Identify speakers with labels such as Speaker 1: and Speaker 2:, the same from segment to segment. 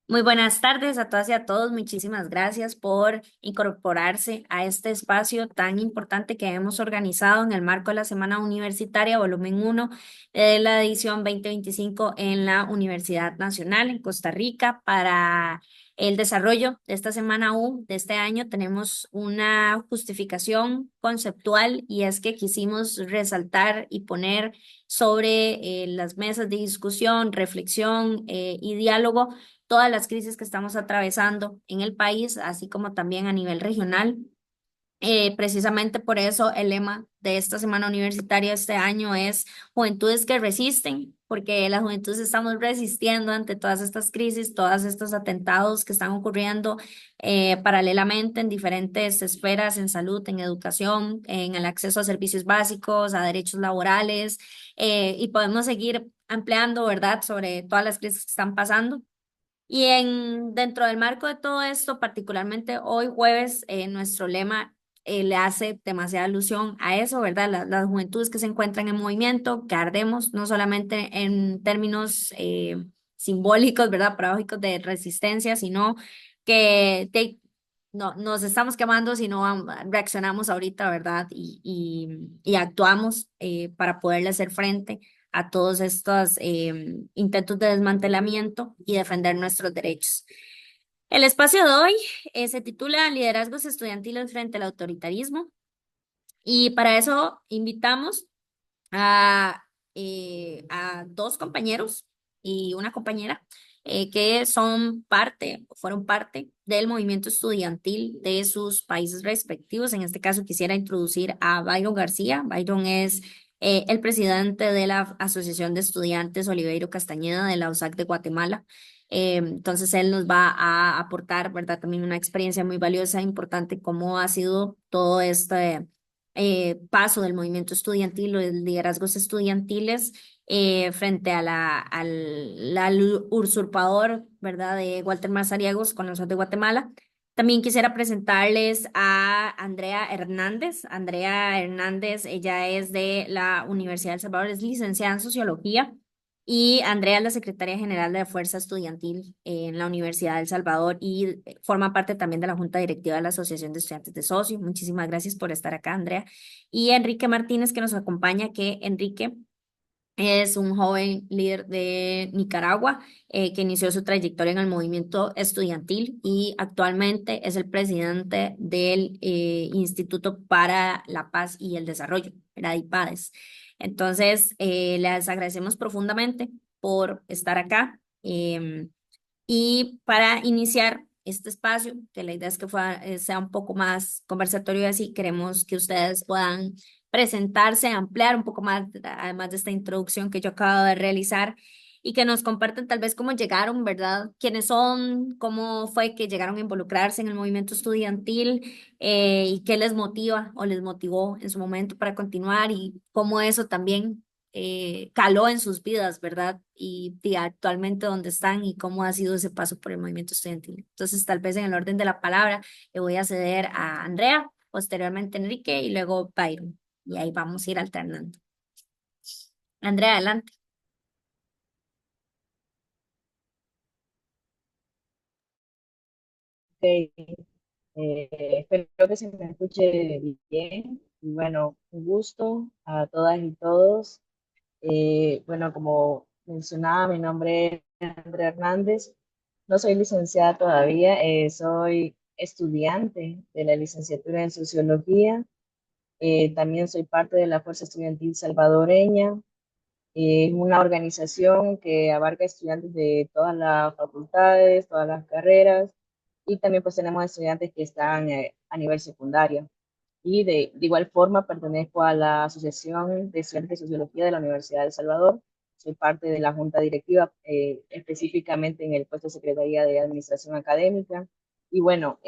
Speaker 1: Muy buenas tardes a todas y a todos. Muchísimas gracias por incorporarse a este espacio tan importante que hemos organizado en el marco de la Semana Universitaria, volumen uno de la edición 2025 en la Universidad Nacional en Costa Rica. Para el desarrollo de esta Semana U de este año tenemos una justificación conceptual y es que quisimos resaltar y poner sobre las mesas de discusión, reflexión y diálogo todas las crisis que estamos atravesando en el país, así como también a nivel regional. Precisamente por eso el lema de esta semana universitaria este año es Juventudes que resisten, porque las juventudes estamos resistiendo ante todas estas crisis, todos estos atentados que están ocurriendo paralelamente en diferentes esferas, en salud, en educación, en el acceso a servicios básicos, a derechos laborales, y podemos seguir ampliando, ¿verdad?, sobre todas las crisis que están pasando. Y dentro del marco de todo esto, particularmente hoy jueves, nuestro lema le hace demasiada alusión a eso, ¿verdad? Las juventudes que se encuentran en movimiento, que ardemos, no solamente en términos simbólicos, ¿verdad? Paradójicos de resistencia, sino que no, nos estamos quemando si no reaccionamos ahorita, ¿verdad? Y actuamos para poderle hacer frente a todos estos intentos de desmantelamiento y defender nuestros derechos. El espacio de hoy se titula Liderazgos estudiantiles frente al autoritarismo y para eso invitamos a dos compañeros y una compañera que fueron parte del movimiento estudiantil de sus países respectivos. En este caso quisiera introducir a Byron García. Byron es el presidente de la Asociación de Estudiantes Oliveiro Castañeda de la USAC de Guatemala. Entonces él nos va a aportar, ¿verdad? También una experiencia muy valiosa, importante, cómo ha sido todo este paso del movimiento estudiantil o de liderazgos estudiantiles frente a al usurpador, ¿verdad?, de Walter Mazariegos con los de Guatemala. También quisiera presentarles a Andrea Hernández. Andrea Hernández, ella es de la Universidad de El Salvador, es licenciada en Sociología. Y Andrea es la secretaria general de la Fuerza Estudiantil en la Universidad de El Salvador y forma parte también de la Junta Directiva de la Asociación de Estudiantes de Socio. Muchísimas gracias por estar acá, Andrea. Y Enrique Martínez, que nos acompaña, que Enrique es un joven líder de Nicaragua que inició su trayectoria en el movimiento estudiantil y actualmente es el presidente del Instituto para la Paz y el Desarrollo, ¿verdad? IPADES. Entonces, les agradecemos profundamente por estar acá. Y para iniciar este espacio, que la idea es que sea un poco más conversatorio y así, queremos que ustedes puedan presentarse, ampliar un poco más, además de esta introducción que yo acabo de realizar, y que nos compartan tal vez cómo llegaron, ¿verdad? ¿Quiénes son? ¿Cómo fue que llegaron a involucrarse en el movimiento estudiantil? ¿Y qué les motiva o les motivó en su momento para continuar? Y cómo eso también caló en sus vidas, ¿verdad? Y actualmente dónde están y cómo ha sido ese paso por el movimiento estudiantil. Entonces, tal vez en el orden de la palabra, le voy a ceder a Andrea, posteriormente Enrique y luego Byron. Y ahí vamos a ir alternando. Andrea, adelante.
Speaker 2: Ok, espero que se me escuche bien. Y bueno, un gusto a todas y todos. Bueno, como mencionaba, mi nombre es Andrea Hernández. No soy licenciada todavía, soy estudiante de la licenciatura en Sociología. También soy parte de la Fuerza Estudiantil Salvadoreña. Es una organización que abarca estudiantes de todas las facultades, todas las carreras, y también pues tenemos estudiantes que están a nivel secundario. Y de igual forma pertenezco a la Asociación de Estudiantes de Sociología de la Universidad de El Salvador. Soy parte de la junta directiva, específicamente en el puesto de Secretaría de Administración Académica. Y bueno,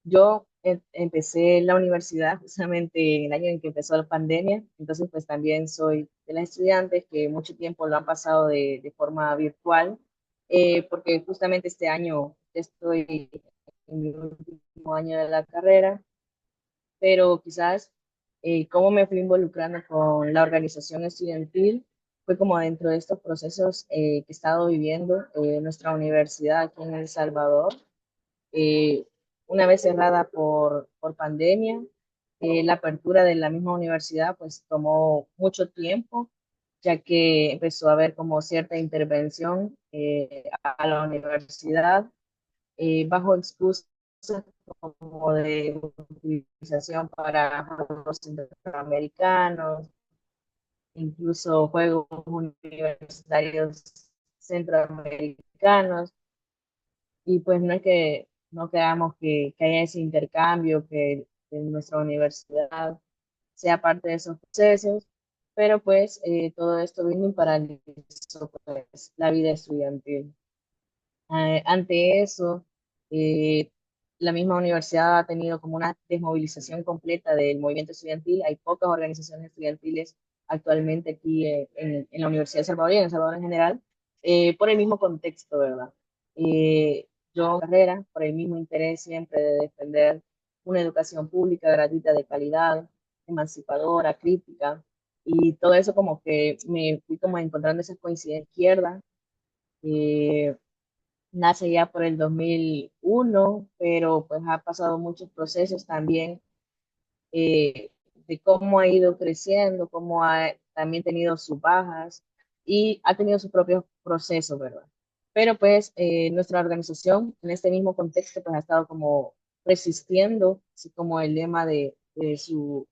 Speaker 2: yo empecé la universidad justamente en el año en que empezó la pandemia, entonces pues también soy de las estudiantes que mucho tiempo lo han pasado de forma virtual, porque justamente este año estoy en mi último año de la carrera, pero quizás cómo me fui involucrando con la organización estudiantil fue como dentro de estos procesos que he estado viviendo nuestra universidad aquí en El Salvador. eh, una vez cerrada por pandemia, la apertura de la misma universidad pues tomó mucho tiempo, ya que empezó a haber como cierta intervención a la universidad bajo excusas como de utilización para juegos centroamericanos, incluso juegos universitarios centroamericanos, y pues no es que no queramos que haya ese intercambio, que nuestra universidad sea parte de esos procesos, pero pues todo esto vino y paralizó pues, la vida estudiantil. Ante eso, eh, la misma universidad ha tenido como una desmovilización completa del movimiento estudiantil. Hay pocas organizaciones estudiantiles actualmente aquí en la Universidad de Salvador y en El Salvador en general, por el mismo contexto, ¿verdad? Yo, carrera, por el mismo interés siempre de defender una educación pública, gratuita, de calidad, emancipadora, crítica, y todo eso como que me fui como encontrando esas coincidencias izquierda. eh, Nace ya por el 2001, pero pues ha pasado muchos procesos también de cómo ha ido creciendo, cómo ha también tenido sus bajas y ha tenido sus propios procesos, ¿verdad? Pero pues nuestra organización en este mismo contexto pues ha estado como resistiendo, así como el lema de sus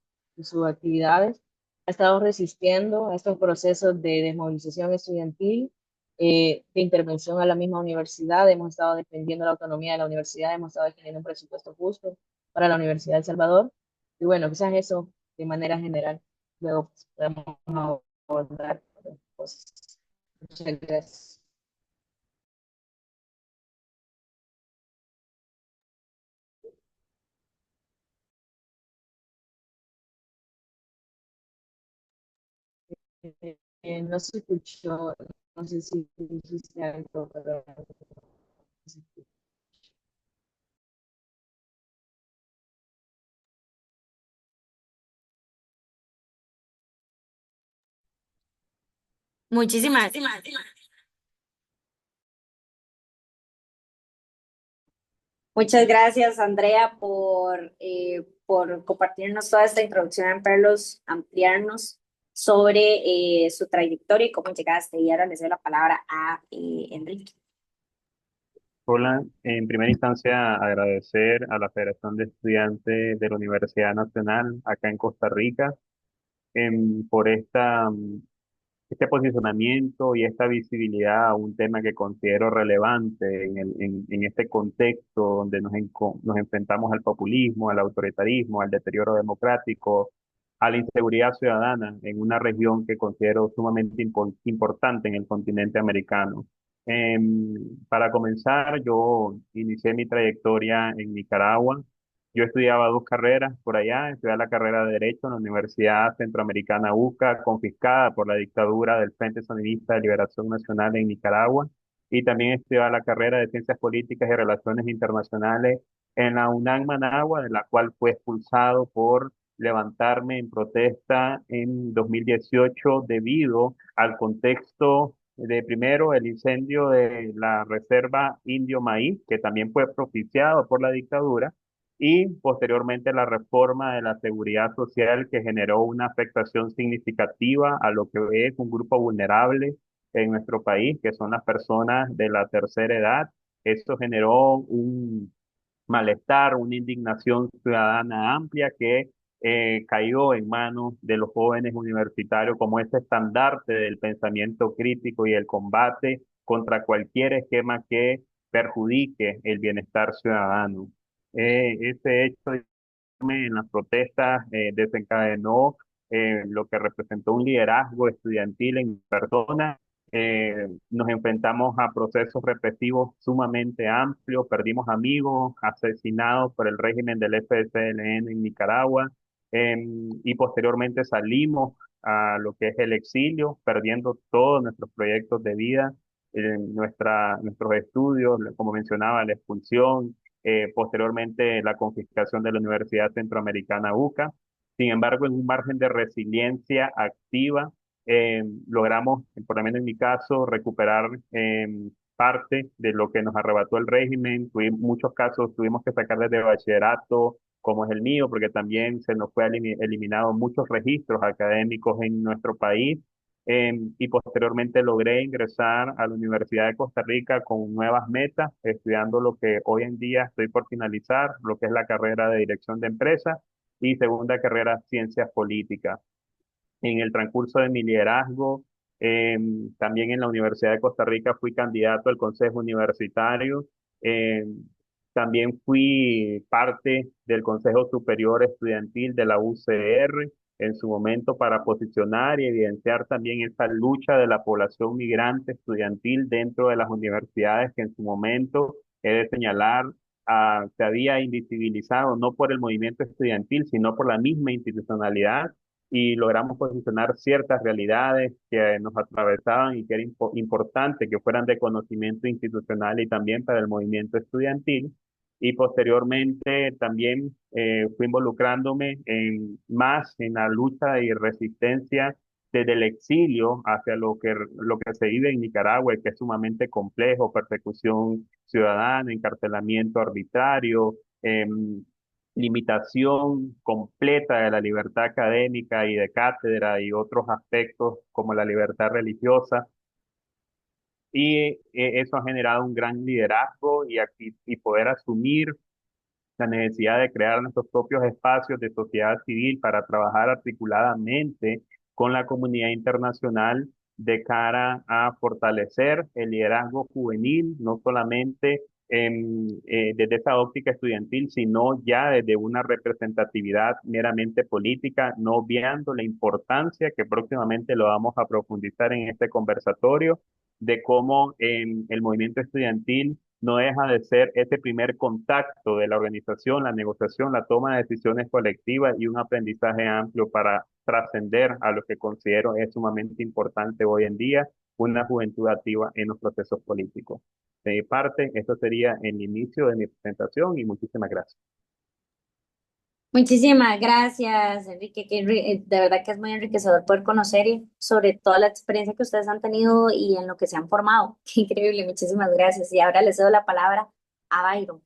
Speaker 2: actividades, ha estado resistiendo a estos procesos de desmovilización estudiantil, de intervención a la misma universidad. Hemos estado defendiendo la autonomía de la universidad, hemos estado defendiendo un presupuesto justo para la Universidad de El Salvador, y bueno, quizás eso de manera general. Luego pues, podemos abordar otras cosas. Muchas gracias. No se escuchó, no sé si dijiste algo, pero no se escuchó.
Speaker 1: Muchísimas, muchas gracias, Andrea, por compartirnos toda esta introducción, Perlos, ampliarnos sobre su trayectoria y cómo llegaste. Y ahora le doy la palabra a Enrique.
Speaker 3: Hola, en primera instancia agradecer a la Federación de Estudiantes de la Universidad Nacional acá en Costa Rica por este posicionamiento y esta visibilidad a un tema que considero relevante en este contexto donde nos enfrentamos al populismo, al autoritarismo, al deterioro democrático, a la inseguridad ciudadana en una región que considero sumamente importante en el continente americano. Para comenzar, yo inicié mi trayectoria en Nicaragua. Yo estudiaba dos carreras por allá, estudié la carrera de Derecho en la Universidad Centroamericana UCA, confiscada por la dictadura del Frente Sandinista de Liberación Nacional en Nicaragua, y también estudié la carrera de Ciencias Políticas y Relaciones Internacionales en la UNAM Managua, de la cual fue expulsado por levantarme en protesta en 2018 debido al contexto de primero el incendio de la reserva Indio Maíz, que también fue propiciado por la dictadura, y posteriormente la reforma de la seguridad social que generó una afectación significativa a lo que es un grupo vulnerable en nuestro país, que son las personas de la tercera edad. Esto generó un malestar, una indignación ciudadana amplia que cayó en manos de los jóvenes universitarios como ese estandarte del pensamiento crítico y el combate contra cualquier esquema que perjudique el bienestar ciudadano. Ese hecho en las protestas desencadenó lo que representó un liderazgo estudiantil en persona. Nos enfrentamos a procesos represivos sumamente amplios, perdimos amigos asesinados por el régimen del FSLN en Nicaragua, y posteriormente salimos a lo que es el exilio, perdiendo todos nuestros proyectos de vida, nuestros estudios, como mencionaba, la expulsión, posteriormente la confiscación de la Universidad Centroamericana UCA. Sin embargo, en un margen de resiliencia activa, logramos, por lo menos en mi caso, recuperar parte de lo que nos arrebató el régimen. Tuvimos muchos casos, tuvimos que sacar desde bachillerato, como es el mío, porque también se nos fue eliminado muchos registros académicos en nuestro país. Y posteriormente logré ingresar a la Universidad de Costa Rica con nuevas metas, estudiando lo que hoy en día estoy por finalizar, lo que es la carrera de Dirección de Empresas y segunda carrera Ciencias Políticas. En el transcurso de mi liderazgo, también en la Universidad de Costa Rica fui candidato al Consejo Universitario. eh, También fui parte del Consejo Superior Estudiantil de la UCR en su momento para posicionar y evidenciar también esa lucha de la población migrante estudiantil dentro de las universidades que en su momento, he de señalar, se había invisibilizado no por el movimiento estudiantil, sino por la misma institucionalidad y logramos posicionar ciertas realidades que nos atravesaban y que era importante que fueran de conocimiento institucional y también para el movimiento estudiantil. Y posteriormente también fui involucrándome más en la lucha y resistencia desde el exilio hacia lo que se vive en Nicaragua, y que es sumamente complejo: persecución ciudadana, encarcelamiento arbitrario, limitación completa de la libertad académica y de cátedra y otros aspectos como la libertad religiosa. Y eso ha generado un gran liderazgo y poder asumir la necesidad de crear nuestros propios espacios de sociedad civil para trabajar articuladamente con la comunidad internacional de cara a fortalecer el liderazgo juvenil, no solamente desde esa óptica estudiantil, sino ya desde una representatividad meramente política, no obviando la importancia, que próximamente lo vamos a profundizar en este conversatorio, de cómo el movimiento estudiantil no deja de ser ese primer contacto de la organización, la negociación, la toma de decisiones colectivas y un aprendizaje amplio para trascender a lo que considero es sumamente importante hoy en día, una juventud activa en los procesos políticos. De mi parte, esto sería el inicio de mi presentación y muchísimas gracias.
Speaker 1: Muchísimas gracias, Enrique. De verdad que es muy enriquecedor poder conocer sobre toda la experiencia que ustedes han tenido y en lo que se han formado. Qué increíble, muchísimas gracias. Y ahora les cedo la palabra a Byron.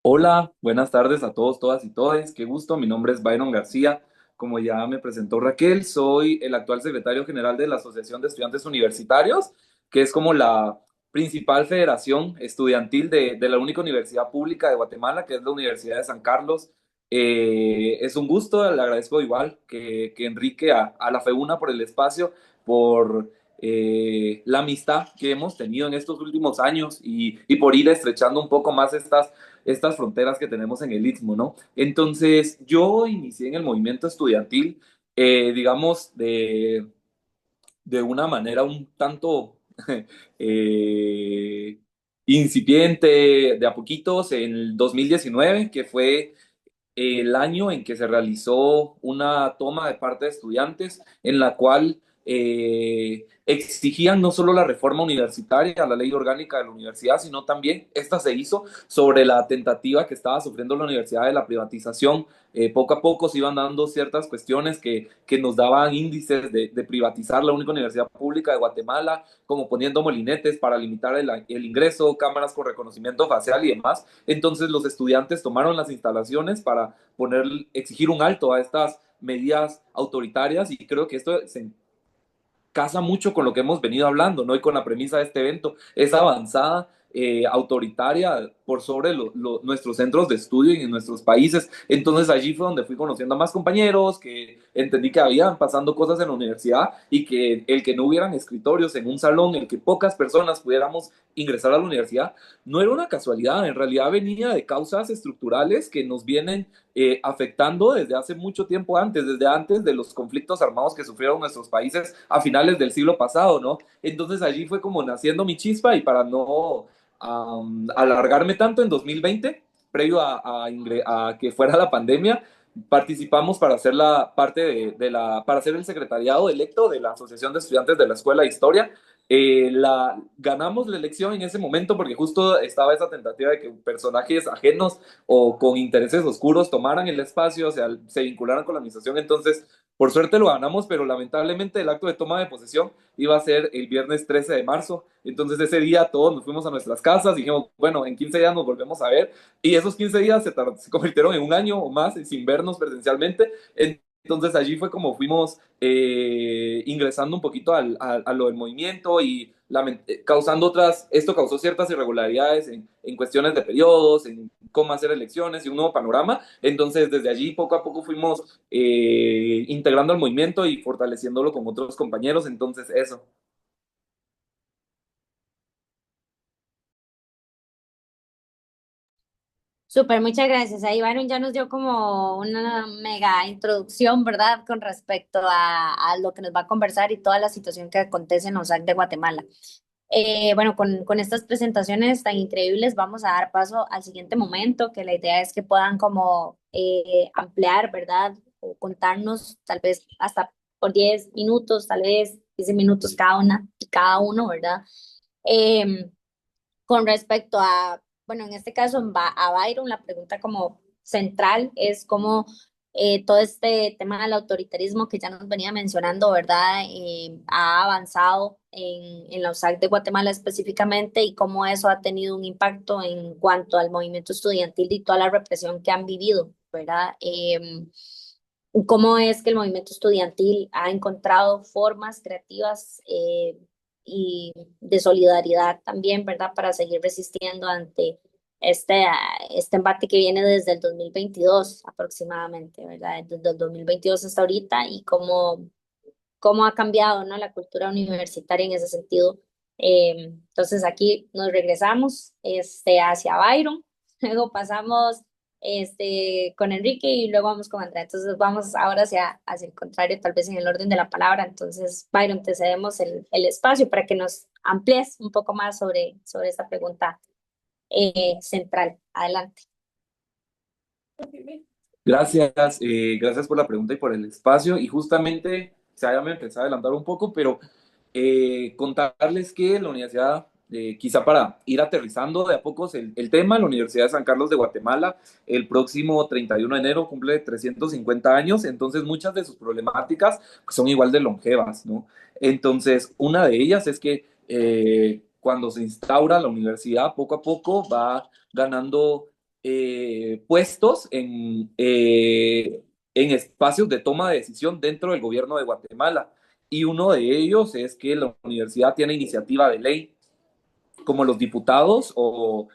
Speaker 4: Hola, buenas tardes a todos, todas y todes. Qué gusto. Mi nombre es Byron García. Como ya me presentó Raquel, soy el actual secretario general de la Asociación de Estudiantes Universitarios, que es como la principal federación estudiantil de la única universidad pública de Guatemala, que es la Universidad de San Carlos. Es un gusto, le agradezco igual que Enrique a la FEUNA por el espacio, por la amistad que hemos tenido en estos últimos años y por ir estrechando un poco más estas fronteras que tenemos en el Istmo, ¿no? Entonces, yo inicié en el movimiento estudiantil, digamos, de una manera un tanto eh, incipiente, de a poquitos, en el 2019, que fue el año en que se realizó una toma de parte de estudiantes en la cual exigían no solo la reforma universitaria, la ley orgánica de la universidad, sino también esta se hizo sobre la tentativa que estaba sufriendo la universidad de la privatización. Poco a poco se iban dando ciertas cuestiones que nos daban índices de privatizar la única universidad pública de Guatemala, como poniendo molinetes para limitar el ingreso, cámaras con reconocimiento facial y demás. Entonces los estudiantes tomaron las instalaciones para exigir un alto a estas medidas autoritarias, y creo que esto se casa mucho con lo que hemos venido hablando, ¿no? Y con la premisa de este evento, esa avanzada autoritaria por sobre nuestros centros de estudio y en nuestros países. Entonces allí fue donde fui conociendo a más compañeros, que entendí que habían pasando cosas en la universidad y que el que no hubieran escritorios en un salón, el que pocas personas pudiéramos ingresar a la universidad, no era una casualidad, en realidad venía de causas estructurales que nos vienen afectando desde hace mucho tiempo antes, desde antes de los conflictos armados que sufrieron nuestros países a finales del siglo pasado, ¿no? Entonces allí fue como naciendo mi chispa, y para no alargarme tanto, en 2020, previo a que fuera la pandemia, participamos para hacer la parte para ser el secretariado electo de la Asociación de Estudiantes de la Escuela de Historia. Ganamos la elección en ese momento porque justo estaba esa tentativa de que personajes ajenos o con intereses oscuros tomaran el espacio, o sea, se vincularan con la administración. Entonces Por suerte lo ganamos, pero lamentablemente el acto de toma de posesión iba a ser el viernes 13 de marzo. Entonces ese día todos nos fuimos a nuestras casas y dijimos, bueno, en 15 días nos volvemos a ver. Y esos 15 días se convirtieron en un año o más sin vernos presencialmente. Entonces allí fue como fuimos ingresando un poquito a lo del movimiento y causando esto causó ciertas irregularidades en cuestiones de periodos, en cómo hacer elecciones y un nuevo panorama. Entonces desde allí poco a poco fuimos integrando al movimiento y fortaleciéndolo con otros compañeros. Entonces eso.
Speaker 1: Súper, muchas gracias. Ahí Byron ya nos dio como una mega introducción, ¿verdad? Con respecto a lo que nos va a conversar y toda la situación que acontece en OSAC de Guatemala. Bueno, con estas presentaciones tan increíbles vamos a dar paso al siguiente momento, que la idea es que puedan como ampliar, ¿verdad? O contarnos tal vez hasta por 10 minutos, tal vez 15 minutos cada una y cada uno, ¿verdad? Em, con respecto a, bueno, en este caso a Byron, la pregunta como central es cómo todo este tema del autoritarismo que ya nos venía mencionando, ¿verdad? Ha avanzado en la USAC de Guatemala específicamente y cómo eso ha tenido un impacto en cuanto al movimiento estudiantil y toda la represión que han vivido, ¿verdad? Cómo es que el movimiento estudiantil ha encontrado formas creativas y de solidaridad también, ¿verdad? Para seguir resistiendo ante este embate que viene desde el 2022 aproximadamente, ¿verdad? Desde el 2022 hasta ahorita y cómo ha cambiado, ¿no? La cultura universitaria en ese sentido. Entonces aquí nos regresamos hacia Byron, luego pasamos con Enrique y luego vamos con Andrea. Entonces vamos ahora hacia el contrario, tal vez en el orden de la palabra. Entonces, Byron, te cedemos el espacio para que nos amplíes un poco más sobre esta pregunta central. Adelante.
Speaker 4: Gracias, gracias por la pregunta y por el espacio. Y justamente, o sea, ya me empecé a adelantar un poco, pero contarles que la universidad, quizá para ir aterrizando de a pocos el tema, la Universidad de San Carlos de Guatemala, el próximo 31 de enero cumple 350 años, entonces muchas de sus problemáticas pues, son igual de longevas, ¿no? Entonces, una de ellas es que cuando se instaura la universidad, poco a poco va ganando puestos en espacios de toma de decisión dentro del gobierno de Guatemala. Y uno de ellos es que la universidad tiene iniciativa de ley, como los diputados o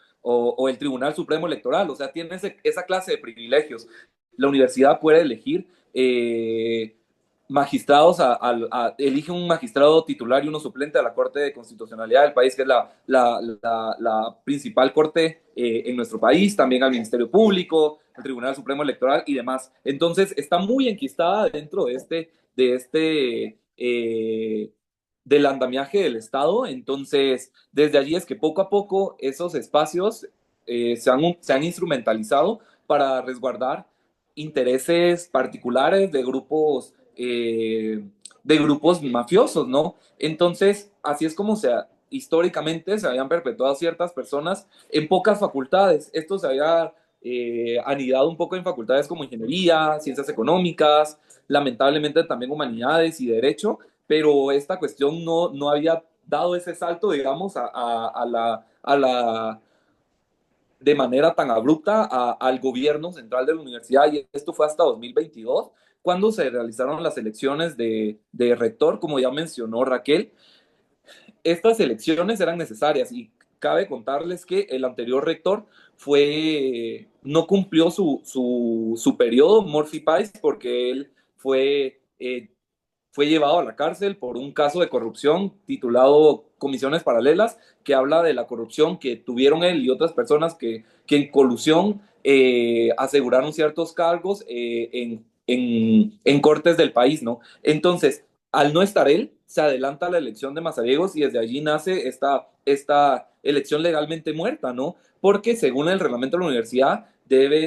Speaker 4: el Tribunal Supremo Electoral, o sea, tiene esa clase de privilegios. La universidad puede elegir magistrados, elige un magistrado titular y uno suplente a la Corte de Constitucionalidad del país, que es la principal corte en nuestro país, también al Ministerio Público, al Tribunal Supremo Electoral y demás. Entonces, está muy enquistada dentro del andamiaje del Estado. Entonces, desde allí es que poco a poco esos espacios se han instrumentalizado para resguardar intereses particulares de grupos mafiosos, ¿no? Entonces, así es como históricamente se habían perpetuado ciertas personas en pocas facultades. Esto se había anidado un poco en facultades como ingeniería, ciencias económicas, lamentablemente también humanidades y derecho, pero esta cuestión no había dado ese salto, digamos, de manera tan abrupta al gobierno central de la universidad, y esto fue hasta 2022, cuando se realizaron las elecciones de rector, como ya mencionó Raquel. Estas elecciones eran necesarias y cabe contarles que el anterior rector no cumplió su periodo, Murphy Pais, porque él fue llevado a la cárcel por un caso de corrupción titulado Comisiones Paralelas, que habla de la corrupción que tuvieron él y otras personas que en colusión aseguraron ciertos cargos en cortes del país, ¿no? Entonces, al no estar él, se adelanta la elección de Mazariegos y desde allí nace esta elección legalmente muerta, ¿no? Porque según el reglamento de la universidad,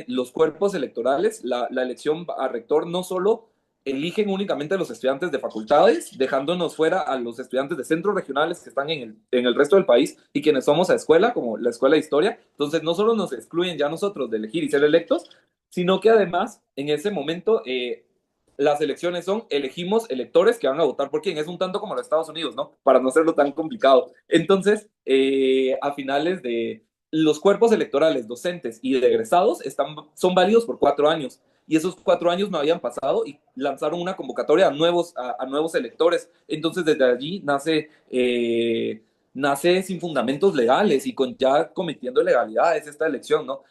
Speaker 4: los cuerpos electorales, la elección a rector no solo eligen únicamente a los estudiantes de facultades, dejándonos fuera a los estudiantes de centros regionales que están en el resto del país y quienes somos a escuela, como la escuela de historia. Entonces, no solo nos excluyen ya nosotros de elegir y ser electos, sino que además, en ese momento, las elecciones son, elegimos electores que van a votar por quién. Es un tanto como los Estados Unidos, ¿no? Para no hacerlo tan complicado. Entonces, a finales de los cuerpos electorales, docentes y de egresados son válidos por 4 años. Y esos 4 años no habían pasado y lanzaron una convocatoria a nuevos electores. Entonces, desde allí nace sin fundamentos legales y ya cometiendo ilegalidades esta elección, ¿no?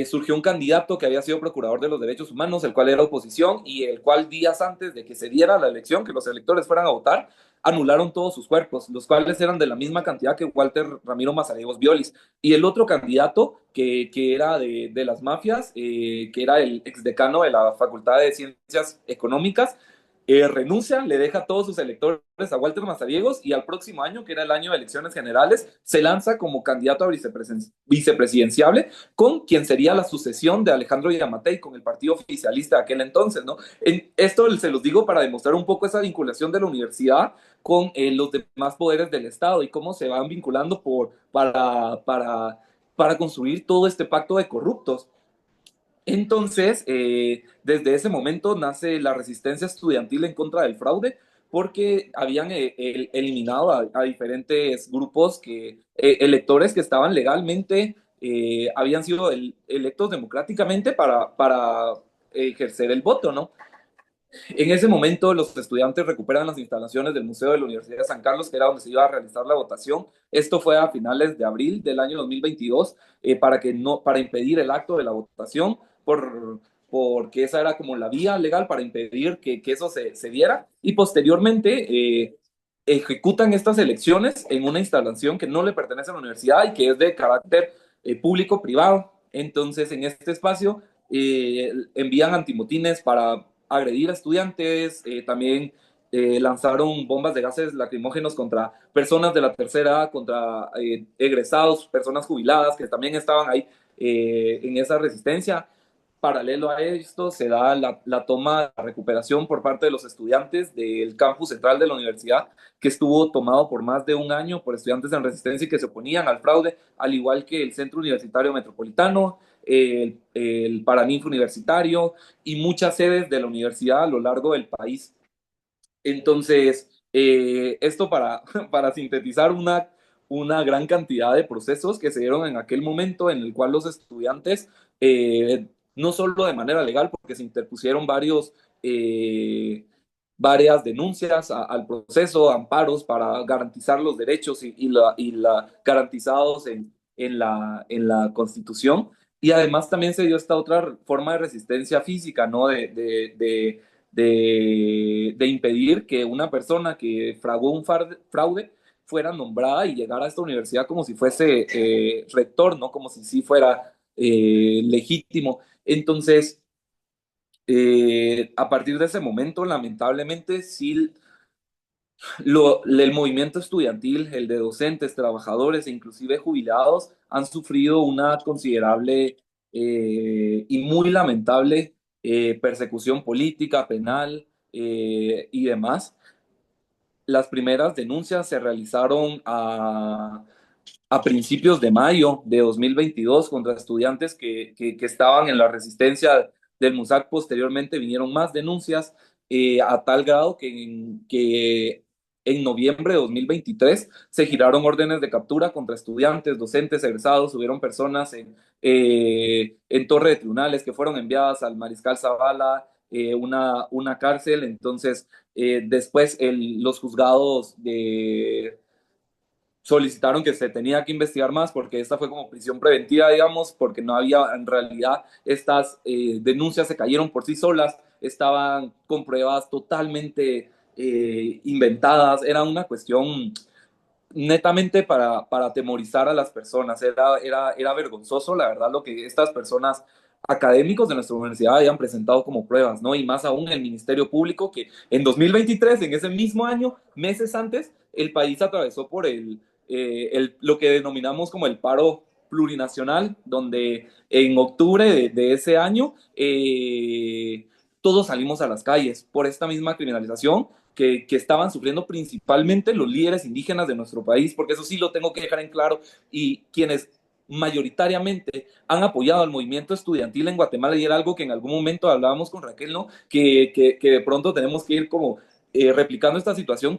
Speaker 4: Surgió un candidato que había sido procurador de los derechos humanos, el cual era oposición y el cual días antes de que se diera la elección, que los electores fueran a votar, anularon todos sus cuerpos, los cuales eran de la misma cantidad que Walter Ramiro Mazariegos Violis. Y el otro candidato que era de las mafias, que era el exdecano de la Facultad de Ciencias Económicas, renuncia, le deja todos sus electores a Walter Mazariegos y al próximo año, que era el año de elecciones generales, se lanza como candidato a vicepresidenciable con quien sería la sucesión de Alejandro Yamatei con el partido oficialista de aquel entonces, ¿no? Esto se los digo para demostrar un poco esa vinculación de la universidad con los demás poderes del Estado y cómo se van vinculando para construir todo este pacto de corruptos. Entonces, desde ese momento nace la resistencia estudiantil en contra del fraude, porque habían eliminado a diferentes grupos electores que estaban legalmente, habían sido electos democráticamente para ejercer el voto, ¿no? En ese momento, los estudiantes recuperan las instalaciones del Museo de la Universidad de San Carlos, que era donde se iba a realizar la votación. Esto fue a finales de abril del año 2022, para impedir el acto de la votación, porque esa era como la vía legal para impedir que eso se diera. Y posteriormente ejecutan estas elecciones en una instalación que no le pertenece a la universidad y que es de carácter público-privado. Entonces, en este espacio envían antimotines para agredir a estudiantes, también lanzaron bombas de gases lacrimógenos contra personas de la tercera edad, contra egresados, personas jubiladas que también estaban ahí en esa resistencia. Paralelo a esto se da la toma, la recuperación por parte de los estudiantes del campus central de la universidad, que estuvo tomado por más de un año por estudiantes en resistencia y que se oponían al fraude, al igual que el Centro Universitario Metropolitano, el Paraninfo Universitario y muchas sedes de la universidad a lo largo del país. Entonces, esto para sintetizar una gran cantidad de procesos que se dieron en aquel momento en el cual los estudiantes, no solo de manera legal, porque se interpusieron varias denuncias al proceso, amparos para garantizar los derechos garantizados en la Constitución. Y además también se dio esta otra forma de resistencia física, ¿no? De impedir que una persona que fraguó un fraude fuera nombrada y llegara a esta universidad como si fuese rector, ¿no? Como si sí fuera legítimo. Entonces, a partir de ese momento, lamentablemente, sí, el movimiento estudiantil, el de docentes, trabajadores e inclusive jubilados, han sufrido una considerable y muy lamentable persecución política, penal y demás. Las primeras denuncias se realizaron a principios de mayo de 2022 contra estudiantes que estaban en la resistencia del MUSAC. Posteriormente vinieron más denuncias a tal grado que en noviembre de 2023 se giraron órdenes de captura contra estudiantes, docentes, egresados. Hubieron personas en Torre de Tribunales que fueron enviadas al Mariscal Zavala, una cárcel. Entonces, después los juzgados solicitaron que se tenía que investigar más porque esta fue como prisión preventiva, digamos, porque no había, en realidad, estas denuncias se cayeron por sí solas, estaban con pruebas totalmente inventadas, era una cuestión netamente para atemorizar a las personas. Era vergonzoso, la verdad, lo que estas personas académicos de nuestra universidad habían presentado como pruebas, ¿no? Y más aún el Ministerio Público, que en 2023, en ese mismo año, meses antes, el país atravesó por lo que denominamos como el paro plurinacional, donde en octubre de ese año todos salimos a las calles por esta misma criminalización que estaban sufriendo principalmente los líderes indígenas de nuestro país, porque eso sí lo tengo que dejar en claro, y quienes mayoritariamente han apoyado al movimiento estudiantil en Guatemala, y era algo que en algún momento hablábamos con Raquel, ¿no? Que de pronto tenemos que ir como replicando esta situación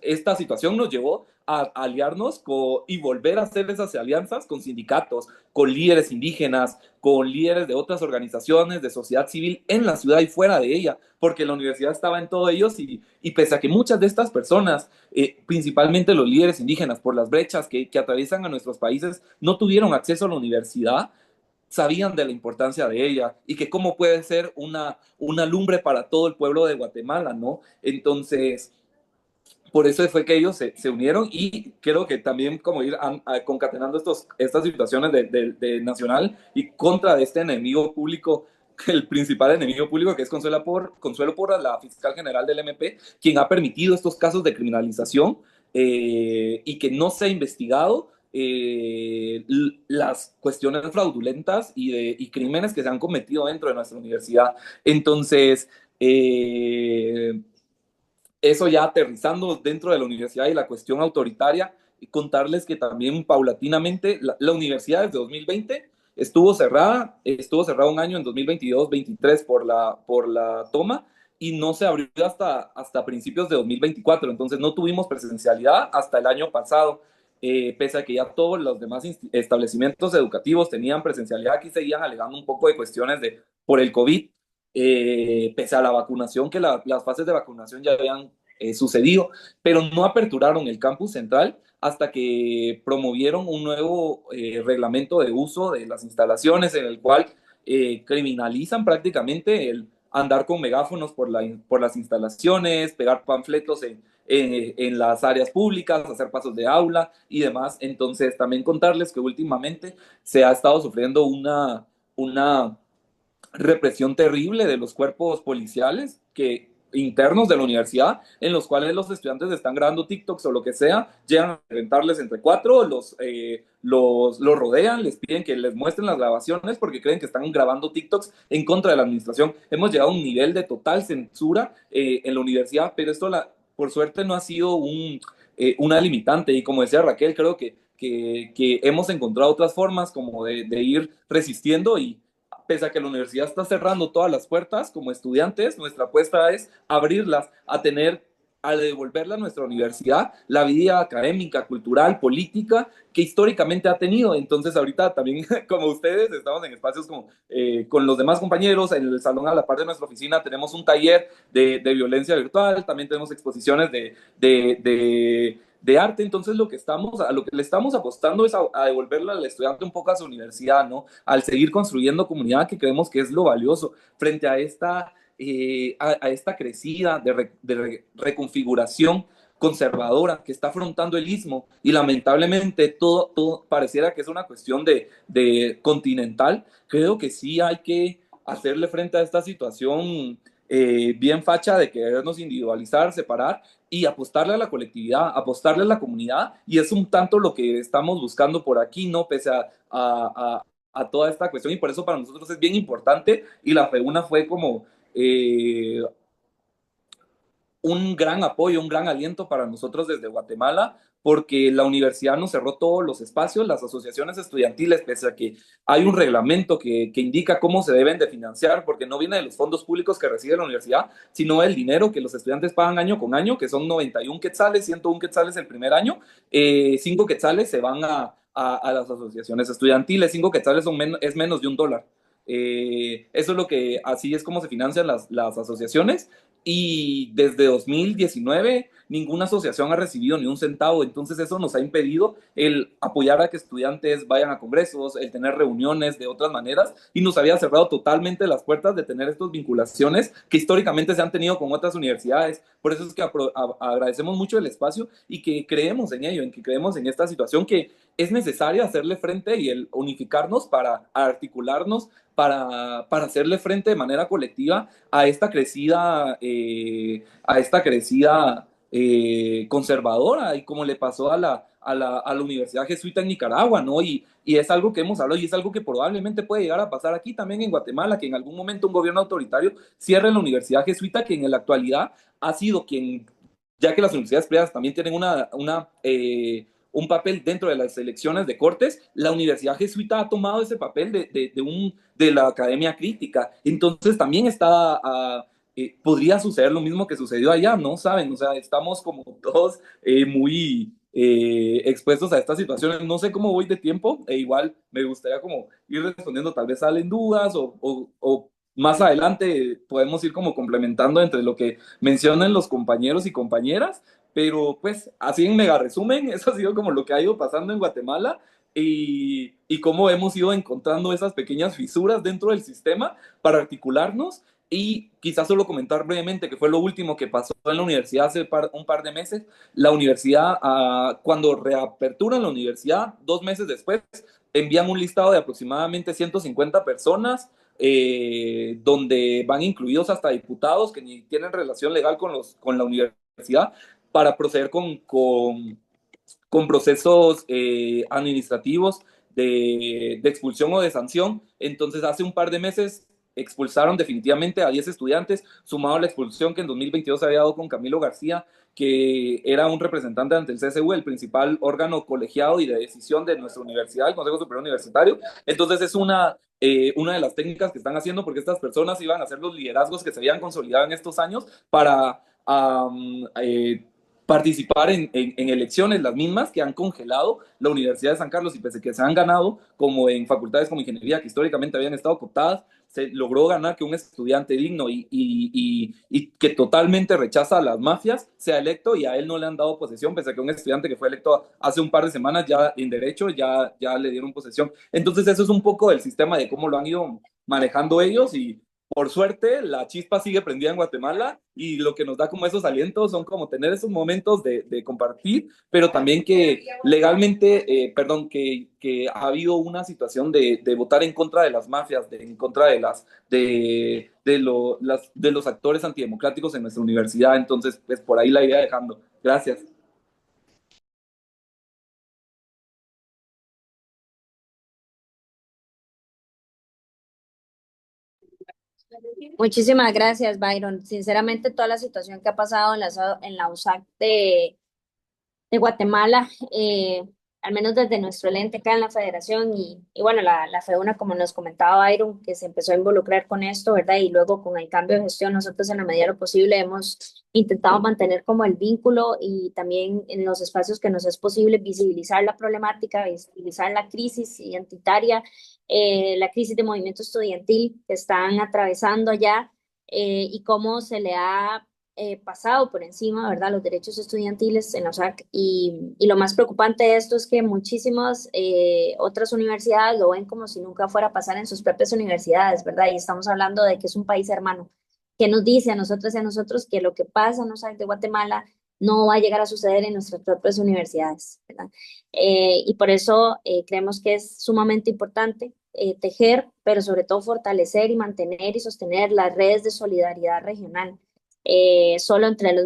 Speaker 4: esta situación nos llevó a aliarnos y volver a hacer esas alianzas con sindicatos, con líderes indígenas, con líderes de otras organizaciones de sociedad civil en la ciudad y fuera de ella, porque la universidad estaba en todos ellos, y pese a que muchas de estas personas, principalmente los líderes indígenas, por las brechas que atraviesan a nuestros países, no tuvieron acceso a la universidad, sabían de la importancia de ella y que cómo puede ser una lumbre para todo el pueblo de Guatemala, ¿no? Entonces, por eso fue que ellos se unieron, y creo que también como ir concatenando estas situaciones de nacional y contra de este enemigo público, el principal enemigo público, que es Consuelo Porras, la fiscal general del MP, quien ha permitido estos casos de criminalización, y que no se ha investigado las cuestiones fraudulentas y crímenes que se han cometido dentro de nuestra universidad. Entonces, eso ya aterrizando dentro de la universidad y la cuestión autoritaria, y contarles que también paulatinamente la universidad desde 2020 estuvo cerrada un año en 2022-23 por la toma, y no se abrió hasta principios de 2024, entonces no tuvimos presencialidad hasta el año pasado. Pese a que ya todos los demás establecimientos educativos tenían presencialidad, aquí seguían alegando un poco de cuestiones por el COVID, pese a la vacunación, que las fases de vacunación ya habían sucedido, pero no aperturaron el campus central hasta que promovieron un nuevo reglamento de uso de las instalaciones, en el cual criminalizan prácticamente el andar con megáfonos por las instalaciones, pegar panfletos en las áreas públicas, hacer pasos de aula y demás. Entonces, también contarles que últimamente se ha estado sufriendo una represión terrible de los cuerpos policiales internos de la universidad, en los cuales los estudiantes están grabando TikToks o lo que sea, llegan a rentarles entre cuatro, los rodean, les piden que les muestren las grabaciones porque creen que están grabando TikToks en contra de la administración. Hemos llegado a un nivel de total censura en la universidad, pero esto por suerte no ha sido una limitante, y como decía Raquel, creo que hemos encontrado otras formas como de ir resistiendo, y pese a que la universidad está cerrando todas las puertas, como estudiantes, nuestra apuesta es abrirlas, a devolverle a nuestra universidad la vida académica, cultural, política que históricamente ha tenido. Entonces, ahorita también, como ustedes, estamos en espacios con los demás compañeros. En el salón a la par de nuestra oficina tenemos un taller de violencia virtual, también tenemos exposiciones de arte. Entonces, a lo que le estamos apostando es a devolverle al estudiante un poco a su universidad, ¿no? Al seguir construyendo comunidad, que creemos que es lo valioso frente a esta crecida de reconfiguración conservadora que está afrontando el istmo, y lamentablemente todo pareciera que es una cuestión de continental. Creo que sí hay que hacerle frente a esta situación bien facha de querernos individualizar, separar, y apostarle a la colectividad, apostarle a la comunidad, y es un tanto lo que estamos buscando por aquí, ¿no? Pese a toda esta cuestión, y por eso para nosotros es bien importante, y la FEUNA fue como un gran apoyo, un gran aliento para nosotros desde Guatemala, porque la universidad nos cerró todos los espacios, las asociaciones estudiantiles, pese a que hay un reglamento que indica cómo se deben de financiar, porque no viene de los fondos públicos que recibe la universidad, sino el dinero que los estudiantes pagan año con año, que son 91 quetzales, 101 quetzales el primer año, 5 quetzales se van a las asociaciones estudiantiles, 5 quetzales es menos de $1. Eso es así es como se financian las asociaciones, y desde 2019 ninguna asociación ha recibido ni un centavo. Entonces eso nos ha impedido el apoyar a que estudiantes vayan a congresos, el tener reuniones de otras maneras, y nos había cerrado totalmente las puertas de tener estas vinculaciones que históricamente se han tenido con otras universidades. Por eso es que agradecemos mucho el espacio, y que creemos en ello, en que creemos en esta situación, que es necesario hacerle frente y el unificarnos para articularnos, para hacerle frente de manera colectiva a esta crecida conservadora, y como le pasó a la Universidad Jesuita en Nicaragua, ¿no? Y es algo que hemos hablado, y es algo que probablemente puede llegar a pasar aquí también en Guatemala, que en algún momento un gobierno autoritario cierre la Universidad Jesuita, que en la actualidad ha sido quien, ya que las universidades privadas también tienen un papel dentro de las elecciones de Cortes, la Universidad Jesuita ha tomado ese papel de la academia crítica. Entonces también podría suceder lo mismo que sucedió allá, ¿no? ¿Saben? O sea, estamos como todos muy expuestos a estas situaciones. No sé cómo voy de tiempo, e igual me gustaría como ir respondiendo, tal vez salen dudas o más adelante podemos ir como complementando entre lo que mencionan los compañeros y compañeras, pero pues así en mega resumen, eso ha sido como lo que ha ido pasando en Guatemala y cómo hemos ido encontrando esas pequeñas fisuras dentro del sistema para articularnos. Y quizás solo comentar brevemente que fue lo último que pasó en la universidad hace un par de meses. La universidad, cuando reaperturan la universidad, 2 meses después, envían un listado de aproximadamente 150 personas, donde van incluidos hasta diputados que ni tienen relación legal con la universidad, para proceder con procesos administrativos de expulsión o de sanción. Entonces, hace un par de meses expulsaron definitivamente a 10 estudiantes, sumado a la expulsión que en 2022 se había dado con Camilo García, que era un representante ante el CSU, el principal órgano colegiado y de decisión de nuestra universidad, el Consejo Superior Universitario. Entonces es una de las técnicas que están haciendo, porque estas personas iban a hacer los liderazgos que se habían consolidado en estos años para participar en elecciones, las mismas que han congelado la Universidad de San Carlos, y pese a que se han ganado, como en facultades como ingeniería, que históricamente habían estado cooptadas, se logró ganar que un estudiante digno y que totalmente rechaza a las mafias sea electo, y a él no le han dado posesión, pese a que un estudiante que fue electo hace un par de semanas ya en derecho ya le dieron posesión. Entonces eso es un poco del sistema de cómo lo han ido manejando ellos, y por suerte la chispa sigue prendida en Guatemala, y lo que nos da como esos alientos son como tener esos momentos de compartir, pero también que legalmente, perdón, que ha habido una situación de votar en contra de las mafias, en contra de los actores antidemocráticos en nuestra universidad. Entonces, pues por ahí la idea dejando. Gracias.
Speaker 1: Muchísimas gracias, Byron. Sinceramente, toda la situación que ha pasado en la USAC de Guatemala, al menos desde nuestro lente acá en la federación y bueno, la FEUNA, como nos comentaba Byron, que se empezó a involucrar con esto, ¿verdad? Y luego con el cambio de gestión, nosotros en la medida de lo posible hemos intentado mantener como el vínculo y también en los espacios que nos es posible visibilizar la problemática, visibilizar la crisis identitaria, la crisis de movimiento estudiantil que están atravesando allá, y cómo se le ha pasado por encima, ¿verdad?, los derechos estudiantiles en la USAC. Y lo más preocupante de esto es que muchísimas otras universidades lo ven como si nunca fuera a pasar en sus propias universidades, ¿verdad? Y estamos hablando de que es un país hermano, que nos dice a nosotros y a nosotros que lo que pasa en la USAC de Guatemala no va a llegar a suceder en nuestras propias universidades, ¿verdad? Y por eso creemos que es sumamente importante tejer, pero sobre todo fortalecer y mantener y sostener las redes de solidaridad regional. Solo entre el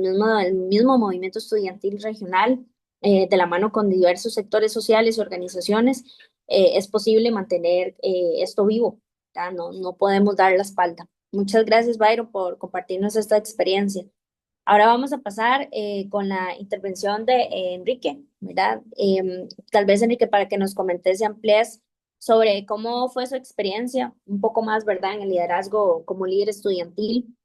Speaker 1: mismo movimiento estudiantil regional, de la mano con diversos sectores sociales y organizaciones, es posible mantener esto vivo. ¿Ya? No podemos dar la espalda. Muchas gracias, Byron, por compartirnos esta experiencia. Ahora vamos a pasar con la intervención de Enrique, ¿verdad? Tal vez, Enrique, para que nos comentes y amplíes sobre cómo fue su experiencia, un poco más, ¿verdad?, en el liderazgo como líder estudiantil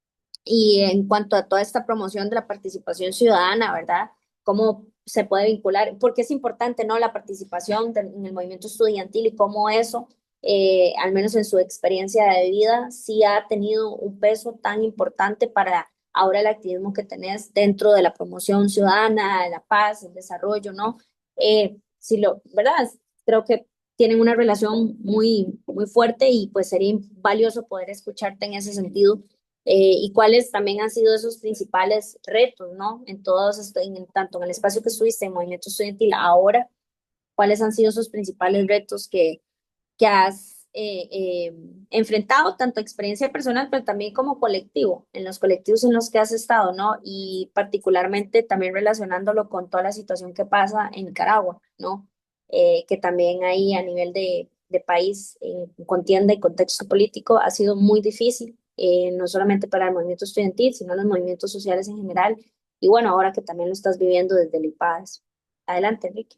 Speaker 1: y en cuanto a toda esta promoción de la participación ciudadana, ¿verdad? ¿Cómo se puede vincular? Porque es importante, ¿no?, la participación en el movimiento estudiantil y cómo eso, al menos en su experiencia de vida, sí ha tenido un peso tan importante para ahora el activismo que tenés dentro de la promoción ciudadana, de la paz, el desarrollo, ¿no? ¿Verdad? Creo que tienen una relación muy, muy fuerte y pues sería valioso poder escucharte en ese sentido, y cuáles también han sido esos principales retos, ¿no? En todos, tanto en el espacio que estuviste en Movimiento Estudiantil ahora, cuáles han sido esos principales retos que has enfrentado, tanto experiencia personal, pero también como colectivo, en los colectivos en los que has estado, ¿no? Y particularmente también relacionándolo con toda la situación que pasa en Nicaragua, ¿no? Que también ahí a nivel de país, en contienda y contexto político, ha sido muy difícil, no solamente para el movimiento estudiantil, sino los movimientos sociales en general. Y bueno, ahora que también lo estás viviendo desde el IPADES. Adelante, Enrique.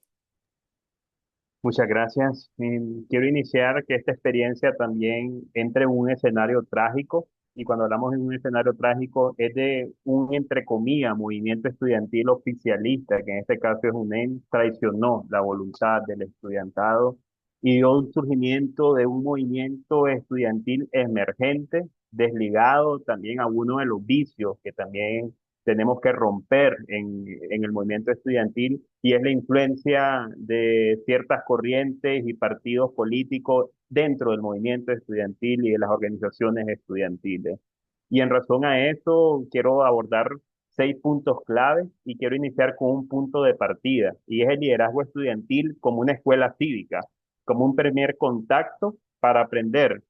Speaker 3: Muchas gracias. Quiero iniciar que esta experiencia también entre en un escenario trágico, y cuando hablamos de un escenario trágico es de un, entre comillas, movimiento estudiantil oficialista, que en este caso es UNEM, traicionó la voluntad del estudiantado y dio un surgimiento de un movimiento estudiantil emergente, desligado también a uno de los vicios que también tenemos que romper en el movimiento estudiantil, y es la influencia de ciertas corrientes y partidos políticos dentro del movimiento estudiantil y de las organizaciones estudiantiles. Y en razón a eso, quiero abordar 6 puntos clave y quiero iniciar con un punto de partida, y es el liderazgo estudiantil como una escuela cívica, como un primer contacto para aprender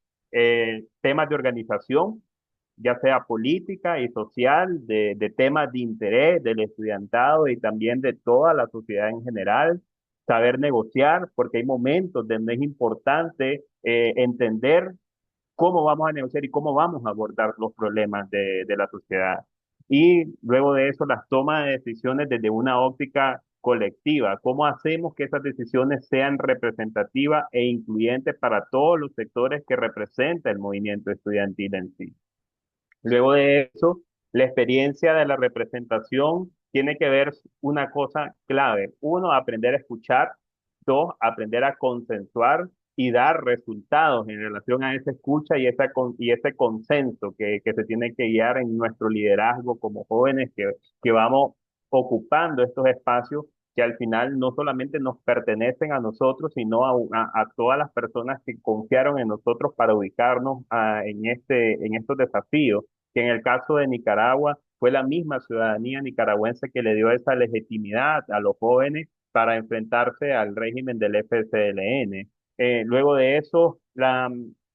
Speaker 3: temas de organización, ya sea política y social, de temas de interés del estudiantado y también de toda la sociedad en general, saber negociar, porque hay momentos donde es importante entender cómo vamos a negociar y cómo vamos a abordar los problemas de la sociedad. Y luego de eso, las tomas de decisiones desde una óptica colectiva. ¿Cómo hacemos que esas decisiones sean representativas e incluyentes para todos los sectores que representa el movimiento estudiantil en sí? Luego de eso, la experiencia de la representación tiene que ver una cosa clave. Uno, aprender a escuchar. Dos, aprender a consensuar y dar resultados en relación a esa escucha y ese consenso que se tiene que guiar en nuestro liderazgo como jóvenes que vamos ocupando estos espacios que al final no solamente nos pertenecen a nosotros, sino a todas las personas que confiaron en nosotros para ubicarnos en estos desafíos, que en el caso de Nicaragua fue la misma ciudadanía nicaragüense que le dio esa legitimidad a los jóvenes para enfrentarse al régimen del FCLN. Luego de eso,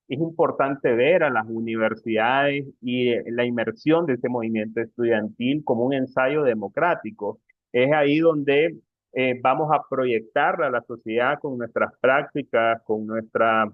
Speaker 3: es importante ver a las universidades y la inmersión de ese movimiento estudiantil como un ensayo democrático. Es ahí donde vamos a proyectar a la sociedad con nuestras prácticas, con nuestra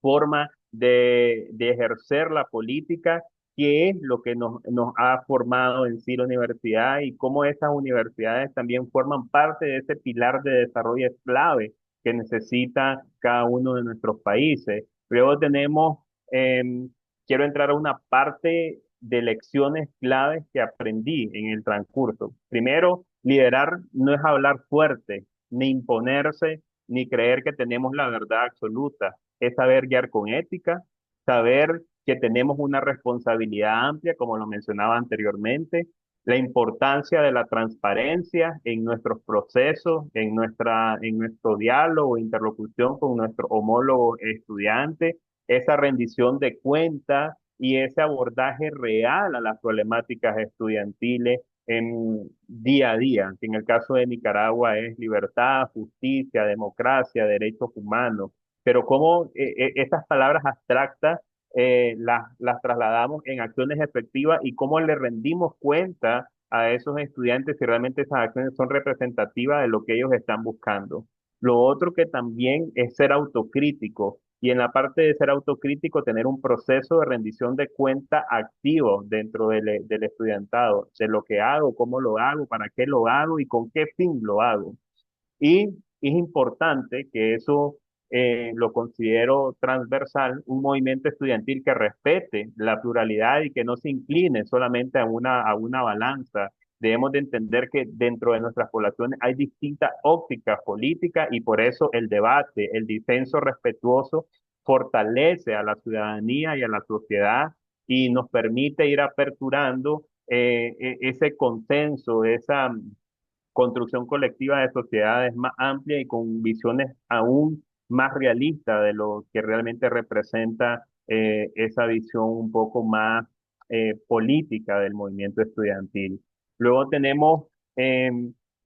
Speaker 3: forma de ejercer la política, qué es lo que nos ha formado en sí la universidad y cómo esas universidades también forman parte de ese pilar de desarrollo clave que necesita cada uno de nuestros países. Luego tenemos, quiero entrar a una parte de lecciones claves que aprendí en el transcurso. Primero, liderar no es hablar fuerte, ni imponerse, ni creer que tenemos la verdad absoluta. Es saber guiar con ética, saber que tenemos una responsabilidad amplia, como lo mencionaba anteriormente, la importancia de la transparencia en nuestros procesos, en nuestro diálogo, interlocución con nuestros homólogos estudiantes, esa rendición de cuentas y ese abordaje real a las problemáticas estudiantiles en día a día, que en el caso de Nicaragua es libertad, justicia, democracia, derechos humanos, pero cómo estas palabras abstractas las trasladamos en acciones efectivas y cómo le rendimos cuenta a esos estudiantes si realmente esas acciones son representativas de lo que ellos están buscando. Lo otro que también es ser autocrítico, y en la parte de ser autocrítico tener un proceso de rendición de cuenta activo dentro del estudiantado, de lo que hago, cómo lo hago, para qué lo hago y con qué fin lo hago. Y es importante que eso lo considero transversal, un movimiento estudiantil que respete la pluralidad y que no se incline solamente a una balanza. Debemos de entender que dentro de nuestras poblaciones hay distintas ópticas políticas y por eso el debate, el disenso respetuoso fortalece a la ciudadanía y a la sociedad y nos permite ir aperturando ese consenso, esa construcción colectiva de sociedades más amplia y con visiones aún más realistas de lo que realmente representa esa visión un poco más política del movimiento estudiantil. Luego tenemos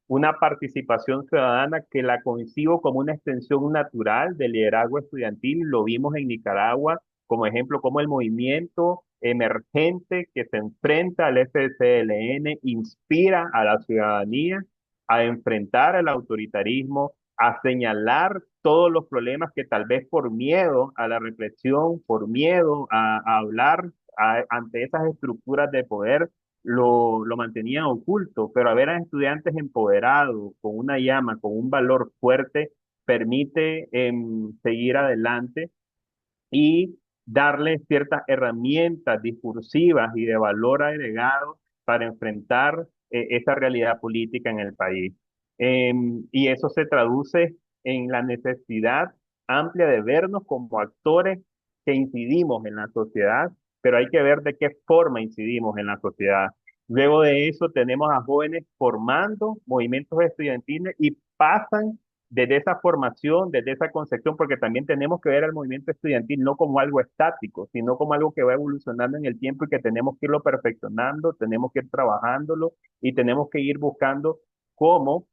Speaker 3: una participación ciudadana que la concibo como una extensión natural del liderazgo estudiantil. Lo vimos en Nicaragua como ejemplo, como el movimiento emergente que se enfrenta al FCLN inspira a la ciudadanía a enfrentar el autoritarismo, a señalar todos los problemas que tal vez por miedo a la represión, por miedo a hablar ante esas estructuras de poder, lo mantenían oculto, pero a ver a estudiantes empoderados, con una llama, con un valor fuerte, permite seguir adelante y darle ciertas herramientas discursivas y de valor agregado para enfrentar esa realidad política en el país. Y eso se traduce en la necesidad amplia de vernos como actores que incidimos en la sociedad, pero hay que ver de qué forma incidimos en la sociedad. Luego de eso tenemos a jóvenes formando movimientos estudiantiles y pasan desde esa formación, desde esa concepción, porque también tenemos que ver al movimiento estudiantil no como algo estático, sino como algo que va evolucionando en el tiempo y que tenemos que irlo perfeccionando, tenemos que ir trabajándolo y tenemos que ir buscando cómo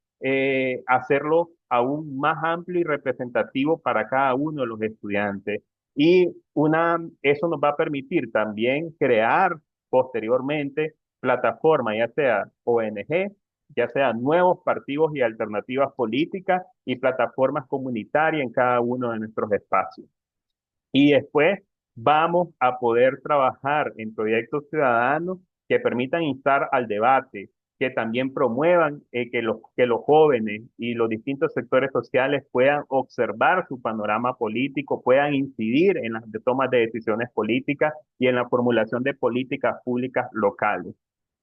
Speaker 3: hacerlo aún más amplio y representativo para cada uno de los estudiantes. Eso nos va a permitir también crear posteriormente plataformas, ya sea ONG, ya sean nuevos partidos y alternativas políticas y plataformas comunitarias en cada uno de nuestros espacios. Y después vamos a poder trabajar en proyectos ciudadanos que permitan instar al debate, que también promuevan que los jóvenes y los distintos sectores sociales puedan observar su panorama político, puedan incidir en las tomas de decisiones políticas y en la formulación de políticas públicas locales.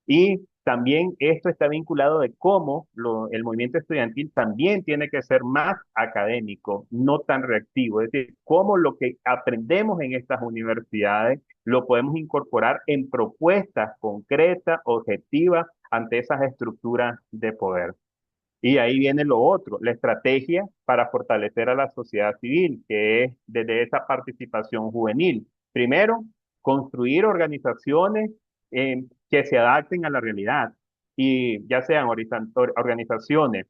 Speaker 3: Y también esto está vinculado de cómo el movimiento estudiantil también tiene que ser más académico, no tan reactivo. Es decir, cómo lo que aprendemos en estas universidades lo podemos incorporar en propuestas concretas, objetivas, ante esas estructuras de poder. Y ahí viene lo otro, la estrategia para fortalecer a la sociedad civil, que es desde esa participación juvenil. Primero, construir organizaciones que se adapten a la realidad y ya sean organizaciones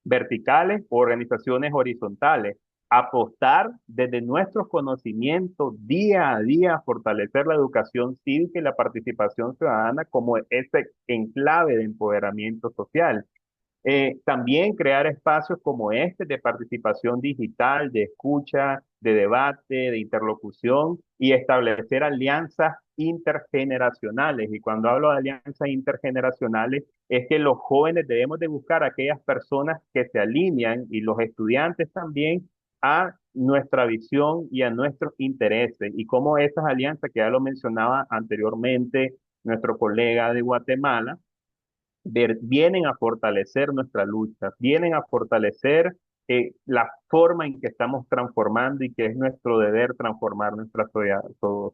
Speaker 3: verticales o organizaciones horizontales. Apostar desde nuestros conocimientos día a día, fortalecer la educación cívica y la participación ciudadana como ese enclave de empoderamiento social. También crear espacios como este de participación digital, de escucha, de debate, de interlocución y establecer alianzas intergeneracionales. Y cuando hablo de alianzas intergeneracionales, es que los jóvenes debemos de buscar a aquellas personas que se alinean y los estudiantes también a nuestra visión y a nuestros intereses y cómo esas alianzas, que ya lo mencionaba anteriormente nuestro colega de Guatemala, vienen a fortalecer nuestra lucha, vienen a fortalecer la forma en que estamos transformando y que es nuestro deber transformar nuestra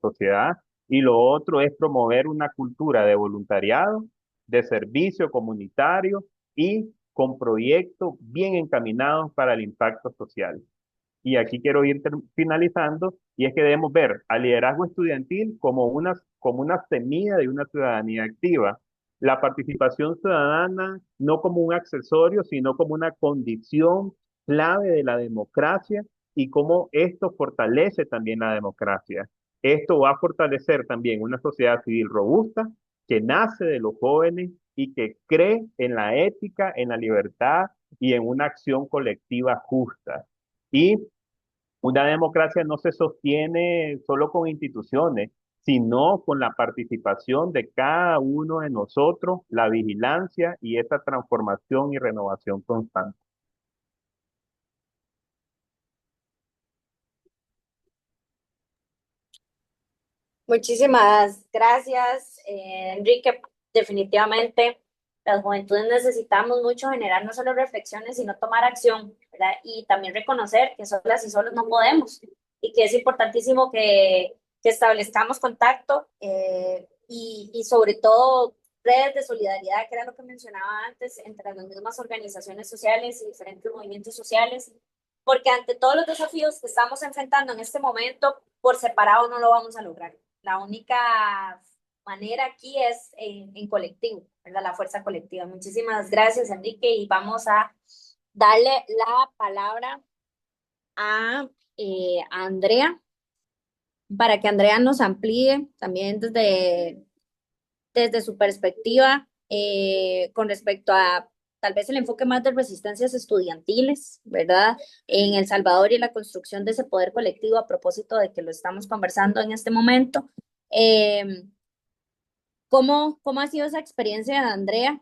Speaker 3: sociedad. Y lo otro es promover una cultura de voluntariado, de servicio comunitario y con proyectos bien encaminados para el impacto social. Y aquí quiero ir finalizando, y es que debemos ver al liderazgo estudiantil como una semilla de una ciudadanía activa. La participación ciudadana no como un accesorio, sino como una condición clave de la democracia y cómo esto fortalece también la democracia. Esto va a fortalecer también una sociedad civil robusta que nace de los jóvenes y que cree en la ética, en la libertad y en una acción colectiva justa. Y una democracia no se sostiene solo con instituciones, sino con la participación de cada uno de nosotros, la vigilancia y esa transformación y renovación constante.
Speaker 1: Muchísimas gracias, Enrique. Definitivamente, las juventudes necesitamos mucho generar no solo reflexiones, sino tomar acción, ¿verdad? Y también reconocer que solas y solos no podemos y que es importantísimo que establezcamos contacto y sobre todo redes de solidaridad, que era lo que mencionaba antes, entre las mismas organizaciones sociales y diferentes movimientos sociales, porque ante todos los desafíos que estamos enfrentando en este momento, por separado no lo vamos a lograr. La única manera aquí es en colectivo, ¿verdad? La fuerza colectiva. Muchísimas gracias, Enrique, y vamos a darle la palabra a Andrea para que Andrea nos amplíe también desde su perspectiva con respecto a tal vez el enfoque más de resistencias estudiantiles, ¿verdad? En El Salvador y la construcción de ese poder colectivo a propósito de que lo estamos conversando en este momento. Eh, ¿cómo ha sido esa experiencia de Andrea,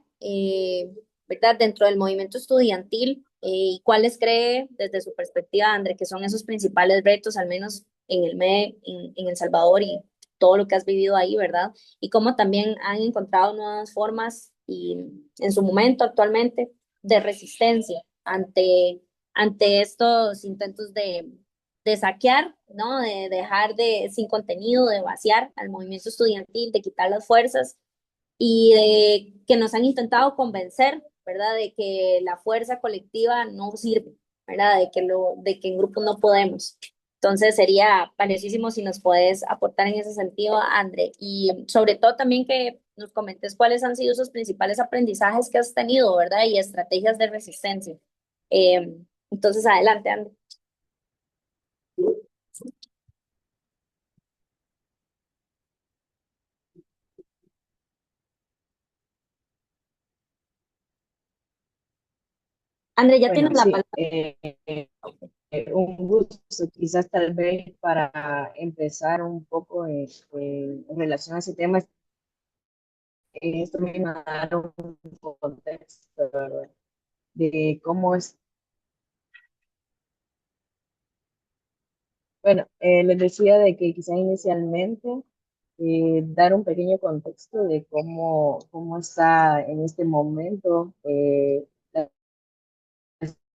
Speaker 1: ¿verdad? Dentro del movimiento estudiantil ¿Y cuáles cree desde su perspectiva, André, que son esos principales retos, al menos en en El Salvador y todo lo que has vivido ahí, ¿verdad? Y cómo también han encontrado nuevas formas y en su momento actualmente de resistencia ante estos intentos de saquear, ¿no? De dejar sin contenido, de vaciar al movimiento estudiantil, de quitar las fuerzas y de que nos han intentado convencer, ¿verdad? De que la fuerza colectiva no sirve, ¿verdad? De que en grupo no podemos. Entonces sería valiosísimo si nos puedes aportar en ese sentido, André, y sobre todo también que nos comentes cuáles han sido esos principales aprendizajes que has tenido, ¿verdad? Y estrategias de resistencia. Eh, entonces, adelante, André. André, ya tienes
Speaker 2: Bueno,
Speaker 1: la
Speaker 2: sí,
Speaker 1: palabra.
Speaker 2: un gusto, quizás tal vez para empezar un poco en relación a ese tema, esto me va a dar un contexto, ¿verdad? De cómo es, bueno, les decía de que quizás inicialmente dar un pequeño contexto de cómo está en este momento la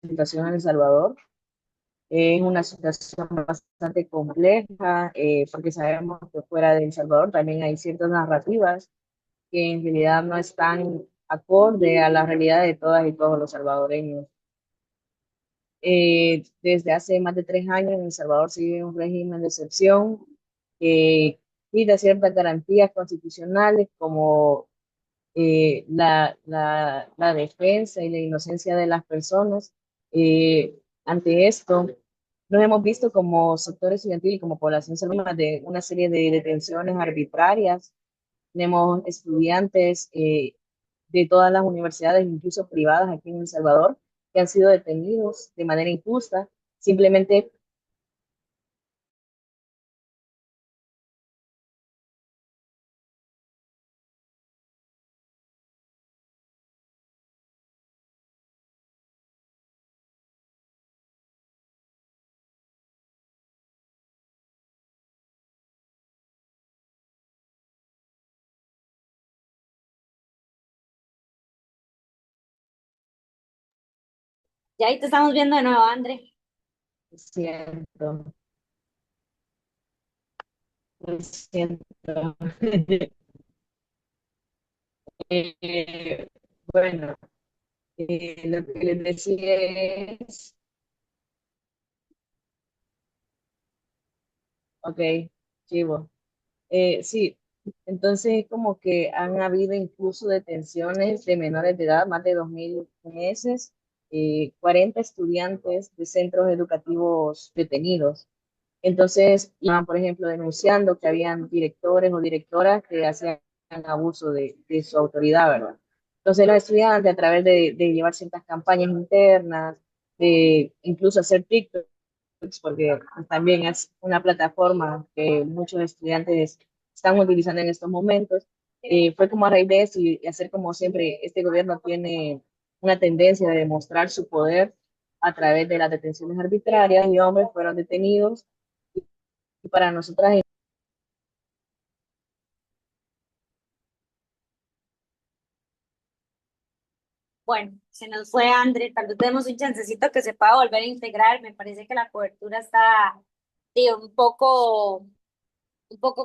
Speaker 2: situación en El Salvador. Es una situación bastante compleja porque sabemos que fuera de El Salvador también hay ciertas narrativas que en realidad no están acorde a la realidad de todas y todos los salvadoreños. Desde hace más de 3 años en El Salvador se vive un régimen de excepción que pide ciertas garantías constitucionales como la defensa y la inocencia de las personas. Ante esto, nos hemos visto como sector estudiantil y como población salvadoreña de una serie de detenciones arbitrarias. Tenemos estudiantes de todas las universidades, incluso privadas aquí en El Salvador, que han sido detenidos de manera injusta, simplemente.
Speaker 1: Ya ahí te estamos viendo de nuevo, André.
Speaker 2: Siento, siento. Eh, bueno, lo que les decía es, ok, chivo. Sí, entonces como que han habido incluso detenciones de menores de edad, más de 2.000 meses, 40 estudiantes de centros educativos detenidos. Entonces, iban, por ejemplo, denunciando que habían directores o directoras que hacían abuso de su autoridad, ¿verdad? Entonces, los estudiantes, a través de llevar ciertas campañas internas, de incluso hacer TikTok, porque también es una plataforma que muchos estudiantes están utilizando en estos momentos. Fue como a raíz de esto y hacer como siempre, este gobierno tiene una tendencia de demostrar su poder a través de las detenciones arbitrarias y hombres fueron detenidos y para nosotras.
Speaker 1: Bueno, se nos fue André, tal vez demos un chancecito que se pueda volver a integrar. Me parece que la cobertura está sí, un poco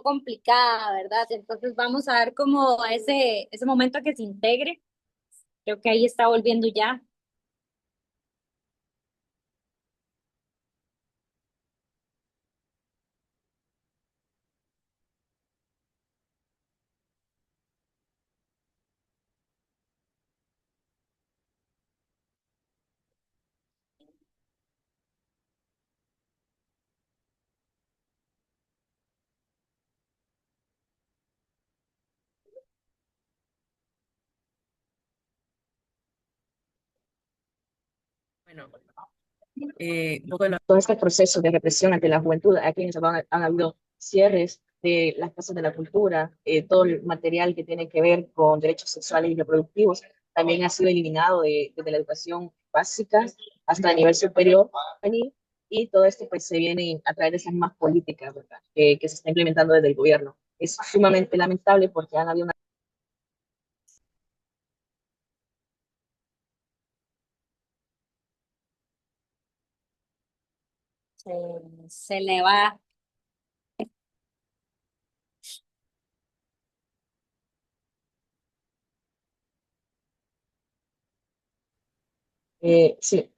Speaker 1: complicada, ¿verdad? Entonces vamos a dar como ese momento que se integre. Creo que ahí está volviendo ya.
Speaker 2: Bueno, todo este proceso de represión ante la juventud, aquí en El Salvador han habido cierres de las casas de la cultura, todo el material que tiene que ver con derechos sexuales y reproductivos también ha sido eliminado de la educación básicas hasta el nivel superior, y todo esto pues se viene a través de esas más políticas, ¿verdad? Que se está implementando desde el gobierno. Es sumamente lamentable porque han habido una...
Speaker 1: Se, se le va.
Speaker 2: sí,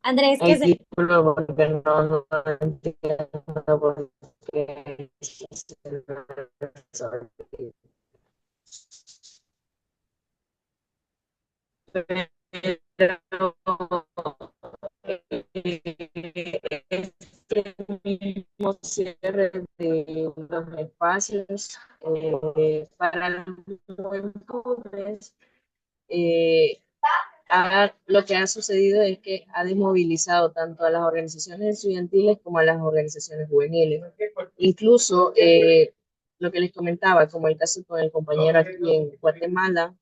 Speaker 1: Andrés, que
Speaker 2: el
Speaker 1: se,
Speaker 2: título porque no entiendo por qué pero este mismo cierre de los espacios para los jóvenes, eh, lo que ha sucedido es que ha desmovilizado tanto a las organizaciones estudiantiles como a las organizaciones juveniles. Incluso lo que les comentaba, como el caso con el compañero aquí en Guatemala,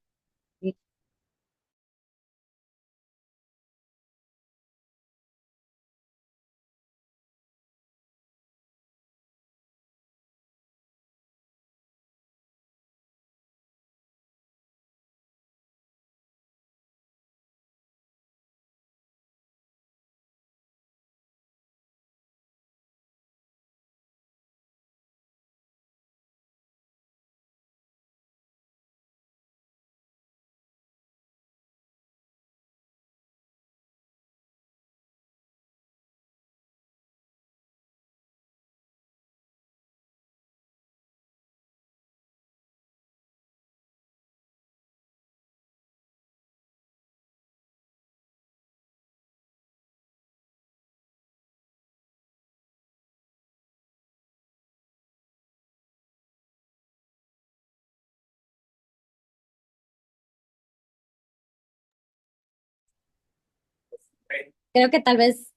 Speaker 1: creo que tal vez,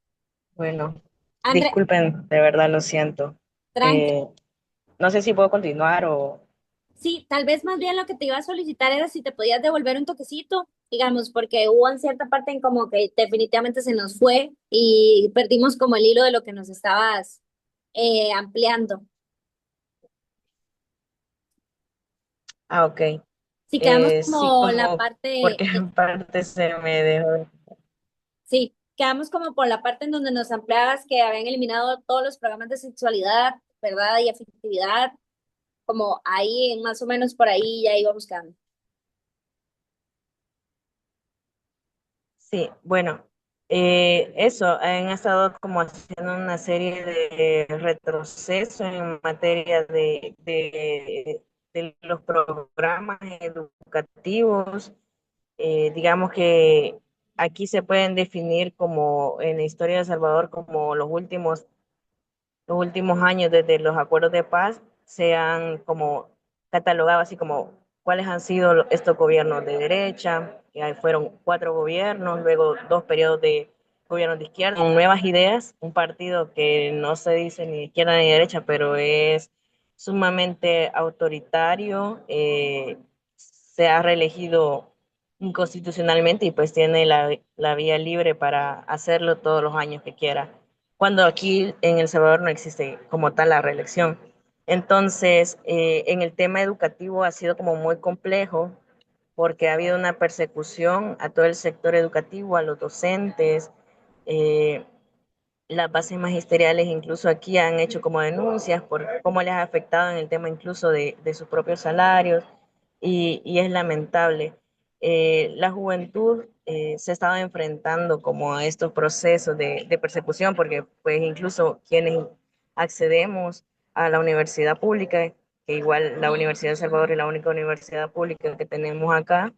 Speaker 2: bueno,
Speaker 1: Andrés,
Speaker 2: disculpen, de verdad lo siento.
Speaker 1: tranqui.
Speaker 2: Eh, no sé si puedo continuar o...
Speaker 1: Sí, tal vez más bien lo que te iba a solicitar era si te podías devolver un toquecito, digamos, porque hubo en cierta parte en como que definitivamente se nos fue y perdimos como el hilo de lo que nos estabas ampliando.
Speaker 2: Ah, ok.
Speaker 1: Si quedamos
Speaker 2: Sí,
Speaker 1: como la
Speaker 2: como
Speaker 1: parte,
Speaker 2: porque en parte se me dejó.
Speaker 1: sí, quedamos como por la parte en donde nos ampliabas que habían eliminado todos los programas de sexualidad, ¿verdad? Y afectividad, como ahí, más o menos por ahí ya íbamos quedando.
Speaker 2: Sí, bueno, eso, han estado como haciendo una serie de retrocesos en materia de los programas educativos. Digamos que aquí se pueden definir como en la historia de El Salvador como los últimos años desde los acuerdos de paz se han como catalogado así como cuáles han sido estos gobiernos de derecha, que ahí fueron 4 gobiernos, luego 2 periodos de gobiernos de izquierda, con nuevas ideas, un partido que no se dice ni izquierda ni derecha, pero es sumamente autoritario, se ha reelegido inconstitucionalmente y pues tiene la vía libre para hacerlo todos los años que quiera, cuando aquí en El Salvador no existe como tal la reelección. Entonces, en el tema educativo ha sido como muy complejo porque ha habido una persecución a todo el sector educativo, a los docentes, eh, las bases magisteriales incluso aquí han hecho como denuncias por cómo les ha afectado en el tema incluso de sus propios salarios y es lamentable. La juventud se ha estado enfrentando como a estos procesos de persecución porque pues incluso quienes accedemos a la universidad pública, que igual la Universidad de El Salvador es la única universidad pública que tenemos acá,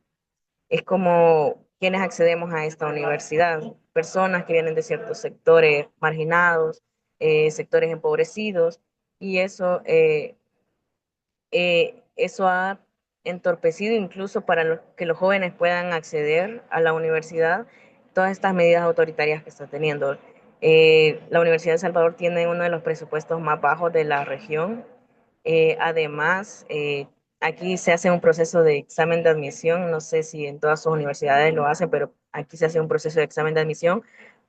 Speaker 2: es como quienes accedemos a esta universidad, personas que vienen de ciertos sectores marginados, sectores empobrecidos, y eso ha entorpecido incluso para que los jóvenes puedan acceder a la universidad todas estas medidas autoritarias que está teniendo. La Universidad de El Salvador tiene uno de los presupuestos más bajos de la región. Además, aquí se hace un proceso de examen de admisión, no sé si en todas sus universidades lo hacen, pero aquí se hace un proceso de examen de admisión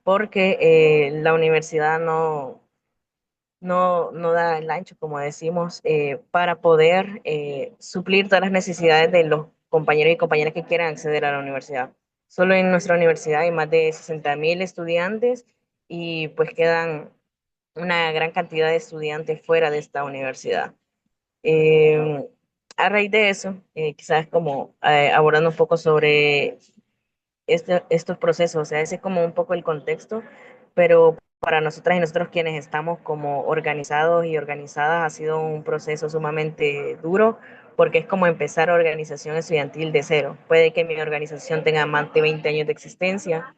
Speaker 2: porque la universidad no da el ancho, como decimos, para poder suplir todas las necesidades de los compañeros y compañeras que quieran acceder a la universidad. Solo en nuestra universidad hay más de 60.000 estudiantes y pues quedan una gran cantidad de estudiantes fuera de esta universidad. Eh, a raíz de eso, quizás como abordando un poco sobre estos procesos, o sea, ese es como un poco el contexto, pero para nosotras y nosotros quienes estamos como organizados y organizadas ha sido un proceso sumamente duro porque es como empezar organización estudiantil de cero. Puede que mi organización tenga más de 20 años de existencia,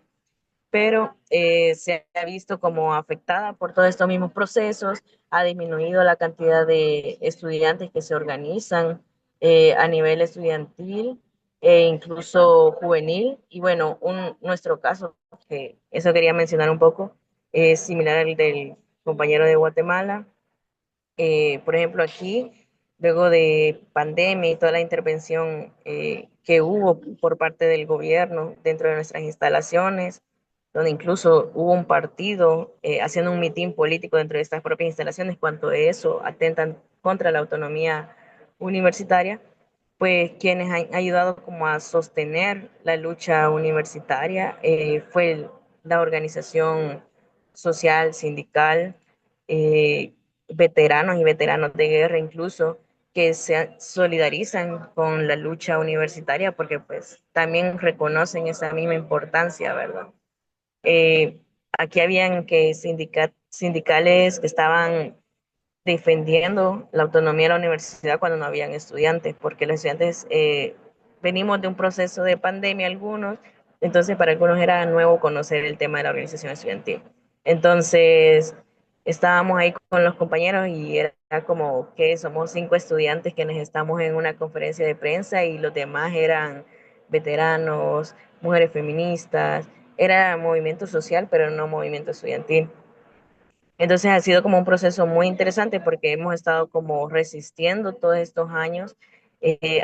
Speaker 2: pero se ha visto como afectada por todos estos mismos procesos, ha disminuido la cantidad de estudiantes que se organizan a nivel estudiantil e incluso juvenil. Y bueno, nuestro caso, que eso quería mencionar un poco, es similar al del compañero de Guatemala. Por ejemplo, aquí, luego de pandemia y toda la intervención que hubo por parte del gobierno dentro de nuestras instalaciones, donde incluso hubo un partido haciendo un mitin político dentro de estas propias instalaciones, cuanto a eso atentan contra la autonomía universitaria, pues quienes han ayudado como a sostener la lucha universitaria fue la organización social, sindical, eh, veteranos y veteranos de guerra incluso, que se solidarizan con la lucha universitaria porque pues también reconocen esa misma importancia, ¿verdad? Eh, Aquí habían que sindicales que estaban defendiendo la autonomía de la universidad cuando no habían estudiantes, porque los estudiantes venimos de un proceso de pandemia algunos, entonces para algunos era nuevo conocer el tema de la organización estudiantil. Entonces estábamos ahí con los compañeros y era como que somos 5 estudiantes que nos estamos en una conferencia de prensa y los demás eran veteranos, mujeres feministas, era movimiento social, pero no movimiento estudiantil. Entonces ha sido como un proceso muy interesante porque hemos estado como resistiendo todos estos años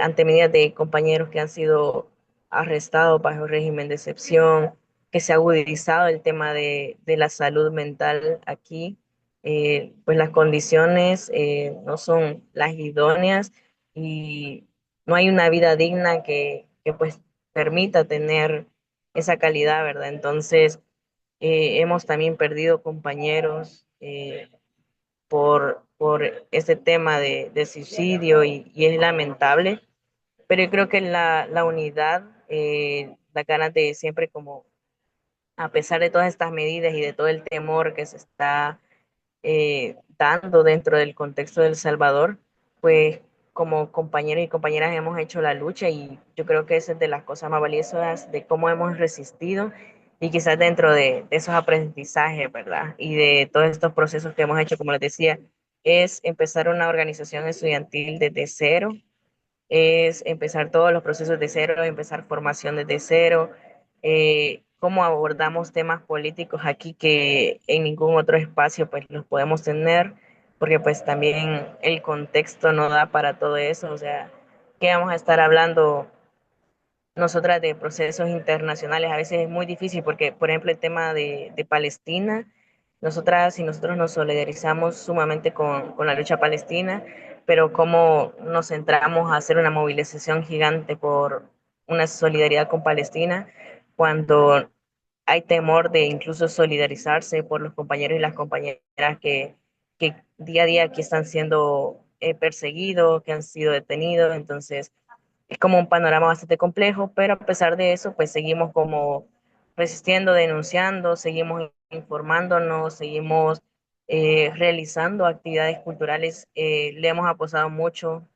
Speaker 2: ante medidas de compañeros que han sido arrestados bajo régimen de excepción, que se ha agudizado el tema de la salud mental aquí. Pues las condiciones no son las idóneas y no hay una vida digna que pues permita tener esa calidad, ¿verdad? Entonces hemos también perdido compañeros por este tema de suicidio y es lamentable, pero yo creo que la unidad, la ganas de siempre como, a pesar de todas estas medidas y de todo el temor que se está dando dentro del contexto del Salvador, pues como compañeros y compañeras hemos hecho la lucha y yo creo que esa es de las cosas más valiosas de cómo hemos resistido y quizás dentro de esos aprendizajes, ¿verdad? Y de todos estos procesos que hemos hecho, como les decía, es empezar una organización estudiantil desde cero, es empezar todos los procesos de cero, empezar formación desde cero, cómo abordamos temas políticos aquí que en ningún otro espacio pues los podemos tener, porque pues también el contexto no da para todo eso, o sea, ¿qué vamos a estar hablando nosotras de procesos internacionales? A veces es muy difícil porque, por ejemplo, el tema de Palestina, nosotras y nosotros nos solidarizamos sumamente con la lucha palestina, pero cómo nos centramos a hacer una movilización gigante por una solidaridad con Palestina cuando hay temor de incluso solidarizarse por los compañeros y las compañeras que día a día aquí están siendo perseguidos, que han sido detenidos, entonces es como un panorama bastante complejo, pero a pesar de eso, pues seguimos como resistiendo, denunciando, seguimos informándonos, seguimos realizando actividades culturales. Le hemos apostado mucho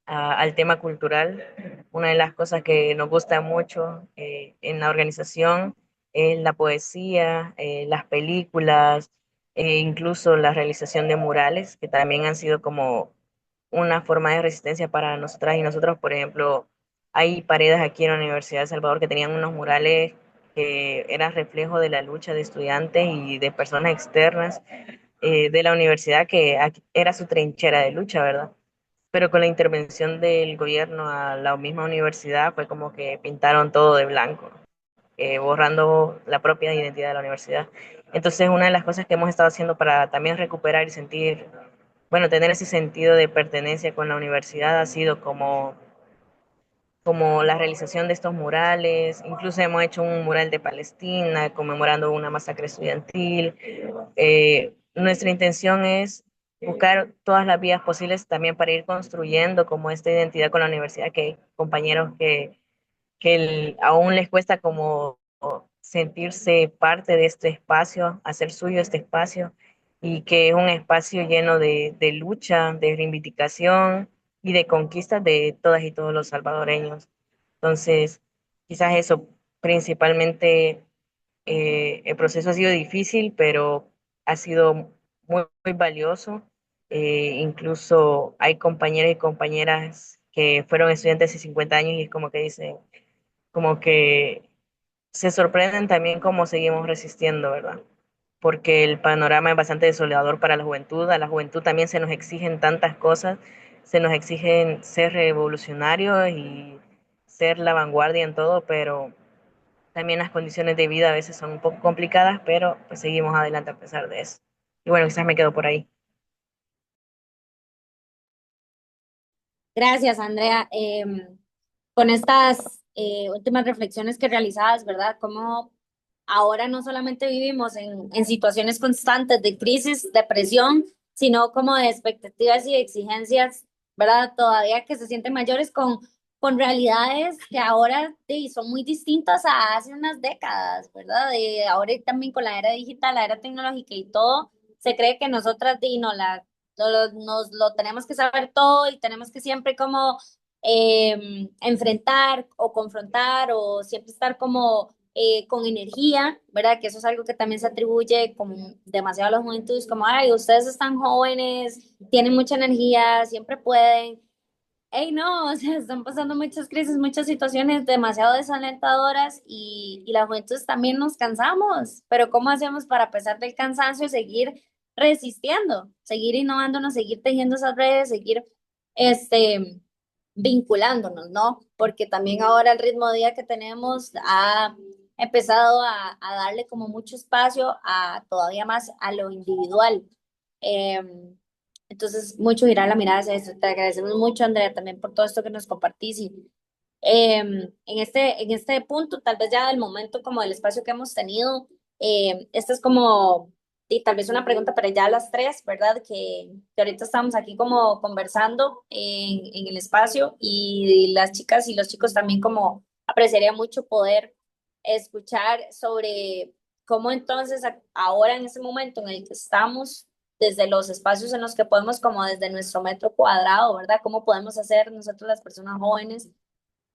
Speaker 2: al tema cultural. Una de las cosas que nos gusta mucho en la organización es la poesía, las películas, incluso la realización de murales, que también han sido como una forma de resistencia para nosotras y nosotros. Por ejemplo, hay paredes aquí en la Universidad de Salvador que tenían unos murales que eran reflejo de la lucha de estudiantes y de personas externas de la universidad, que era su trinchera de lucha, ¿verdad?
Speaker 5: pero con la intervención del gobierno a la misma universidad fue como que pintaron todo de blanco, borrando la propia identidad de la universidad. Entonces, una de las cosas que hemos estado haciendo para también recuperar y sentir, bueno, tener ese sentido de pertenencia con la universidad ha sido como la realización de estos murales. Incluso hemos hecho un mural de Palestina conmemorando una masacre estudiantil. Nuestra intención es buscar todas las vías posibles también para ir construyendo como esta identidad con la universidad, que hay compañeros que aún les cuesta como sentirse parte de este espacio, hacer suyo este espacio, y que es un espacio lleno de lucha, de reivindicación y de conquistas de todas y todos los salvadoreños. Entonces, quizás eso, principalmente el proceso ha sido difícil, pero ha sido muy valioso. Incluso hay compañeros y compañeras que fueron estudiantes hace 50 años y es como que dicen, como que se sorprenden también cómo seguimos resistiendo, ¿verdad? Porque el panorama es bastante desolador para la juventud. A la juventud también se nos exigen tantas cosas, se nos exigen ser revolucionarios y ser la vanguardia en todo, pero también las condiciones de vida a veces son un poco complicadas, pero pues seguimos adelante a pesar de eso. Y bueno, quizás me quedo por ahí.
Speaker 1: Gracias, Andrea. Con estas últimas reflexiones que realizabas, ¿verdad? Cómo ahora no solamente vivimos en situaciones constantes de crisis, de presión, sino como de expectativas y de exigencias, ¿verdad? Todavía que se sienten mayores con realidades que ahora sí, son muy distintas a hace unas décadas, ¿verdad? Ahora también con la era digital, la era tecnológica y todo, se cree que nosotras nos lo tenemos que saber todo y tenemos que siempre como enfrentar o confrontar o siempre estar como con energía, ¿verdad? Que eso es algo que también se atribuye como demasiado a los juventudes, como, ay, ustedes están jóvenes, tienen mucha energía, siempre pueden. Hey, no, o sea, están pasando muchas crisis, muchas situaciones demasiado desalentadoras y la juventud también nos cansamos, pero ¿cómo hacemos para, a pesar del cansancio, seguir resistiendo, seguir innovándonos, seguir tejiendo esas redes, seguir este, vinculándonos, ¿no? Porque también ahora el ritmo de día que tenemos ha empezado a darle como mucho espacio a todavía más a lo individual. Entonces, mucho girar la mirada hacia esto. Te agradecemos mucho, Andrea, también por todo esto que nos compartís. Y, en este punto, tal vez ya del momento como del espacio que hemos tenido, esta es como, y tal vez una pregunta para ya las tres, ¿verdad? Que ahorita estamos aquí como conversando en el espacio y las chicas y los chicos también como apreciaría mucho poder escuchar sobre cómo entonces ahora en ese momento en el que estamos desde los espacios en los que podemos, como desde nuestro metro cuadrado, ¿verdad? ¿Cómo podemos hacer nosotros las personas jóvenes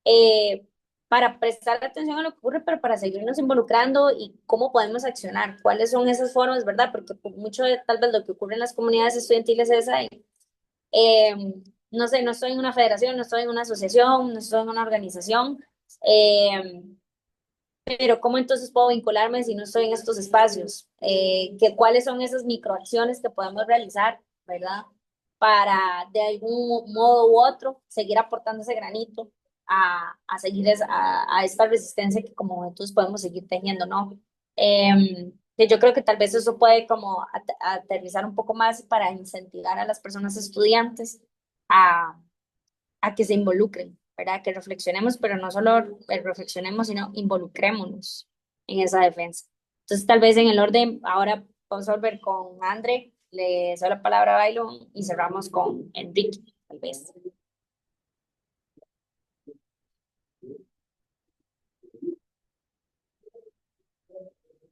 Speaker 1: eh, para prestar atención a lo que ocurre, pero para seguirnos involucrando y cómo podemos accionar? ¿Cuáles son esas formas, verdad? Porque mucho de tal vez lo que ocurre en las comunidades estudiantiles es ahí. Eh, no sé, no estoy en una federación, no estoy en una asociación, no estoy en una organización. Eh, pero ¿cómo entonces puedo vincularme si no estoy en estos espacios? ¿Cuáles son esas microacciones que podemos realizar, ¿verdad? Para de algún modo u otro seguir aportando ese granito a seguir a esta resistencia que como juventud podemos seguir teniendo, ¿no? Que yo creo que tal vez eso puede como aterrizar un poco más para incentivar a las personas estudiantes a a que se involucren, ¿verdad? Que reflexionemos, pero no solo reflexionemos, sino involucrémonos en esa defensa. Entonces, tal vez en el orden, ahora vamos a volver con André, le doy la palabra a Bailón y cerramos con Enrique, tal vez.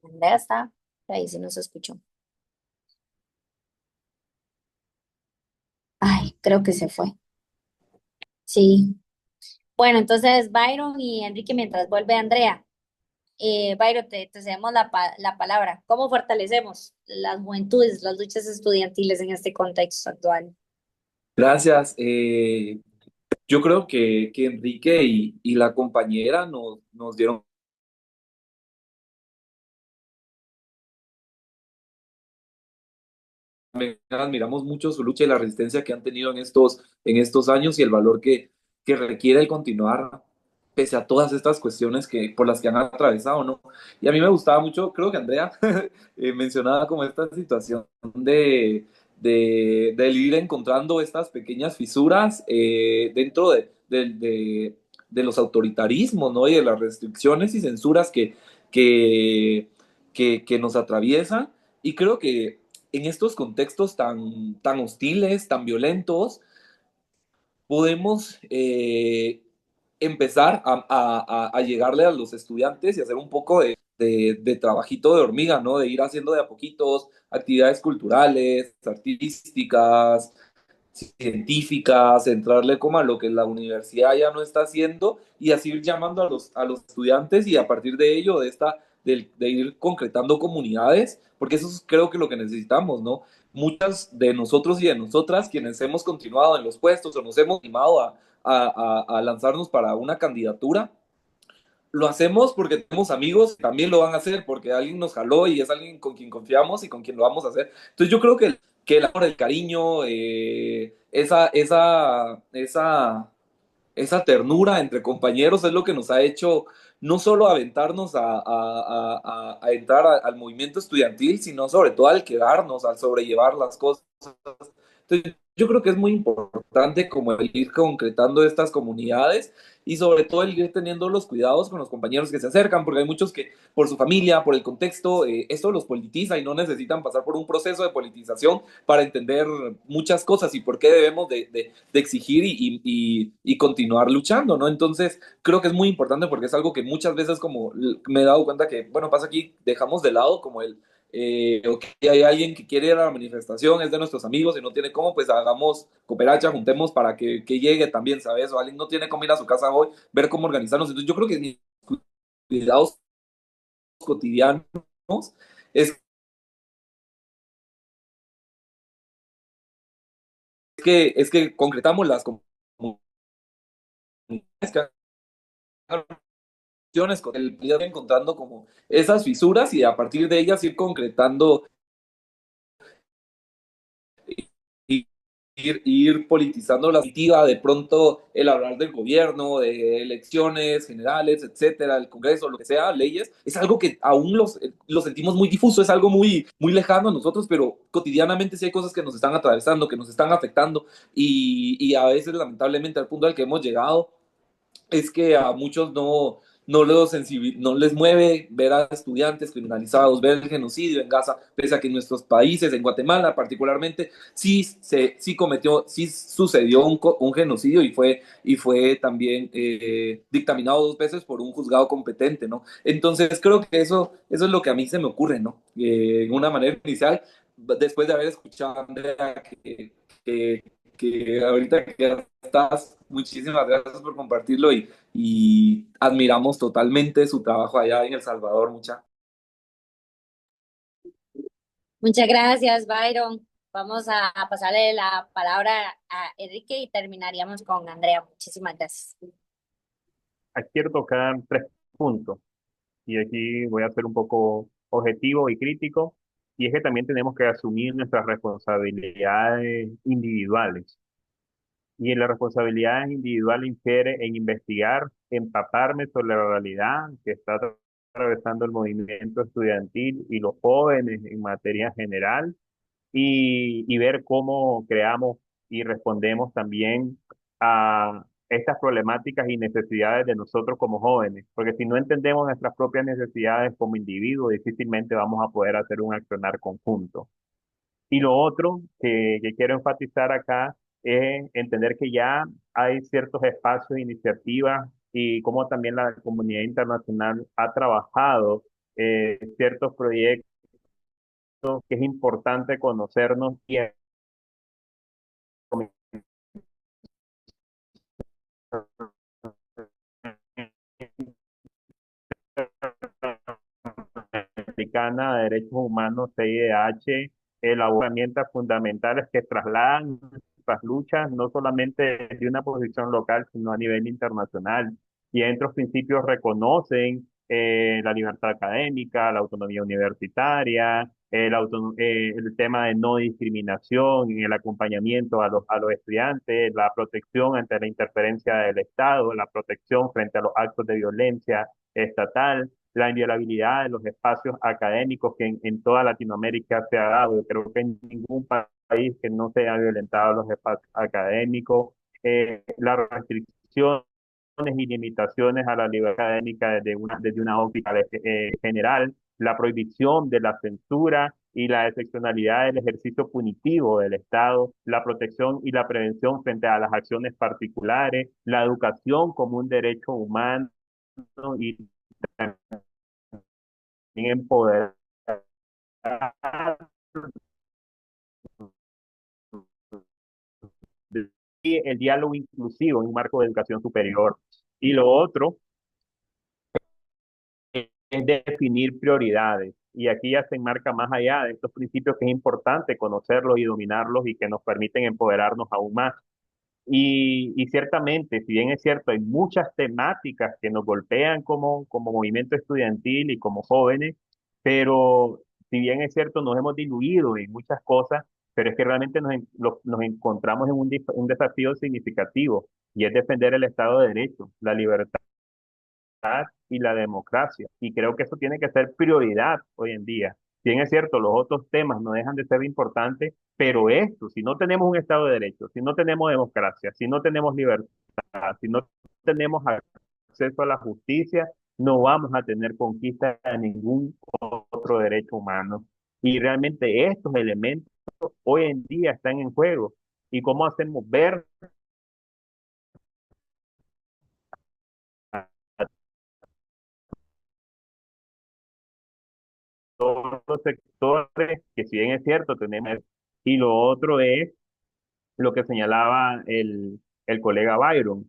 Speaker 1: Andrea está, ahí sí no se escuchó. Ay, creo que se fue. Sí. Bueno, entonces Byron y Enrique mientras vuelve Andrea. Byron, te cedemos la palabra. ¿Cómo fortalecemos las juventudes, las luchas estudiantiles en este contexto actual?
Speaker 4: Gracias. Yo creo que Enrique y la compañera nos dieron también admiramos mucho su lucha y la resistencia que han tenido en estos años y el valor que requiere el continuar pese a todas estas cuestiones por las que han atravesado, ¿no? Y a mí me gustaba mucho, creo que Andrea mencionaba como esta situación de ir encontrando estas pequeñas fisuras dentro de los autoritarismos, ¿no? Y de las restricciones y censuras que, que nos atraviesan. Y creo que en estos contextos tan hostiles, tan violentos, podemos empezar a llegarle a los estudiantes y hacer un poco de trabajito de hormiga, ¿no? De ir haciendo de a poquitos actividades culturales, artísticas, científicas, entrarle como a lo que la universidad ya no está haciendo y así ir llamando a los estudiantes y a partir de ello, de ir concretando comunidades, porque eso es creo que lo que necesitamos, ¿no? Muchas de nosotros y de nosotras, quienes hemos continuado en los puestos o nos hemos animado a lanzarnos para una candidatura, lo hacemos porque tenemos amigos que también lo van a hacer, porque alguien nos jaló y es alguien con quien confiamos y con quien lo vamos a hacer. Entonces yo creo que el amor, el cariño, esa ternura entre compañeros es lo que nos ha hecho no solo aventarnos a entrar al movimiento estudiantil, sino sobre todo al quedarnos, al sobrellevar las cosas. Entonces, yo creo que es muy importante como el ir concretando estas comunidades y sobre todo el ir teniendo los cuidados con los compañeros que se acercan, porque hay muchos que por su familia, por el contexto, esto los politiza y no necesitan pasar por un proceso de politización para entender muchas cosas y por qué debemos de exigir y continuar luchando, ¿no? Entonces, creo que es muy importante porque es algo que muchas veces como me he dado cuenta que, bueno, pasa aquí, dejamos de lado como ok, hay alguien que quiere ir a la manifestación, es de nuestros amigos y no tiene cómo, pues hagamos cooperacha, juntemos para que llegue también, ¿sabes? O alguien no tiene cómo ir a su casa hoy, ver cómo organizarnos. Entonces, yo creo que mis cuidados cotidianos es es que concretamos las comunidades que con el ir encontrando como esas fisuras y a partir de ellas ir concretando ir politizando la activa, de pronto el hablar del gobierno, de elecciones generales, etcétera, el Congreso, lo que sea, leyes, es algo que aún lo sentimos muy difuso, es algo muy lejano a nosotros, pero cotidianamente sí hay cosas que nos están atravesando, que nos están afectando y a veces lamentablemente al punto al que hemos llegado es que a muchos no les mueve ver a estudiantes criminalizados, ver el genocidio en Gaza, pese a que en nuestros países, en Guatemala particularmente, sí sucedió un genocidio y fue también dictaminado 2 veces por un juzgado competente, ¿no? Entonces creo que eso es lo que a mí se me ocurre, ¿no? En una manera inicial, después de haber escuchado a Andrea que, que ahorita que ya estás, muchísimas gracias por compartirlo y admiramos totalmente su trabajo allá en El Salvador.
Speaker 1: Muchas gracias, Byron. Vamos a pasarle la palabra a Enrique y terminaríamos con Andrea. Muchísimas gracias.
Speaker 3: Aquí quiero tocar 3 puntos y aquí voy a ser un poco objetivo y crítico, y es que también tenemos que asumir nuestras responsabilidades individuales. Y en la responsabilidad individual infiere en investigar, empaparme sobre la realidad que está atravesando el movimiento estudiantil y los jóvenes en materia general, y ver cómo creamos y respondemos también a estas problemáticas y necesidades de nosotros como jóvenes, porque si no entendemos nuestras propias necesidades como individuos, difícilmente vamos a poder hacer un accionar conjunto. Y lo otro que quiero enfatizar acá es entender que ya hay ciertos espacios de iniciativa y cómo también la comunidad internacional ha trabajado ciertos proyectos que es importante conocernos y Americana de Derechos Humanos, CIDH, elabora herramientas fundamentales que trasladan nuestras luchas no solamente de una posición local, sino a nivel internacional. Y estos principios reconocen la libertad académica, la autonomía universitaria, el tema de no discriminación en el acompañamiento a los estudiantes, la protección ante la interferencia del Estado, la protección frente a los actos de violencia estatal, la inviolabilidad de los espacios académicos que en toda Latinoamérica se ha dado. Yo creo que en ningún país que no se haya violentado los espacios académicos, la restricción y limitaciones a la libertad académica desde una óptica general, la prohibición de la censura y la excepcionalidad del ejercicio punitivo del Estado, la protección y la prevención frente a las acciones particulares, la educación como un derecho humano y también empoderar y el diálogo inclusivo en un marco de educación superior. Y lo otro es definir prioridades. Y aquí ya se enmarca más allá de estos principios que es importante conocerlos y dominarlos y que nos permiten empoderarnos aún más. Y ciertamente, si bien es cierto, hay muchas temáticas que nos golpean como movimiento estudiantil y como jóvenes, pero si bien es cierto, nos hemos diluido en muchas cosas, pero es que realmente nos encontramos en un desafío significativo y es defender el Estado de Derecho, la libertad y la democracia. Y creo que eso tiene que ser prioridad hoy en día. Si bien es cierto, los otros temas no dejan de ser importantes, pero esto, si no tenemos un Estado de Derecho, si no tenemos democracia, si no tenemos libertad, si no tenemos acceso a la justicia, no vamos a tener conquista de ningún otro derecho humano. Y realmente estos elementos hoy en día están en juego. ¿Y cómo hacemos ver a todos los sectores que si bien es cierto tenemos, y lo otro es lo que señalaba el colega Byron,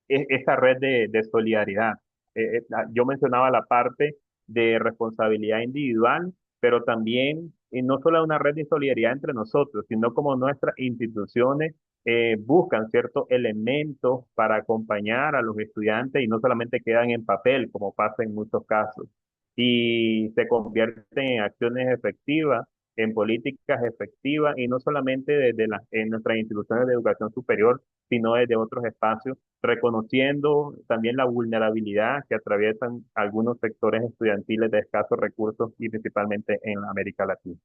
Speaker 3: esta red de solidaridad. Yo mencionaba la parte de responsabilidad individual, pero también no solo una red de solidaridad entre nosotros, sino como nuestras instituciones buscan ciertos elementos para acompañar a los estudiantes y no solamente quedan en papel, como pasa en muchos casos, y se convierten en acciones efectivas, en políticas efectivas, y no solamente en nuestras instituciones de educación superior, sino desde otros espacios reconociendo también la vulnerabilidad que atraviesan algunos sectores estudiantiles de escasos recursos y principalmente en América Latina.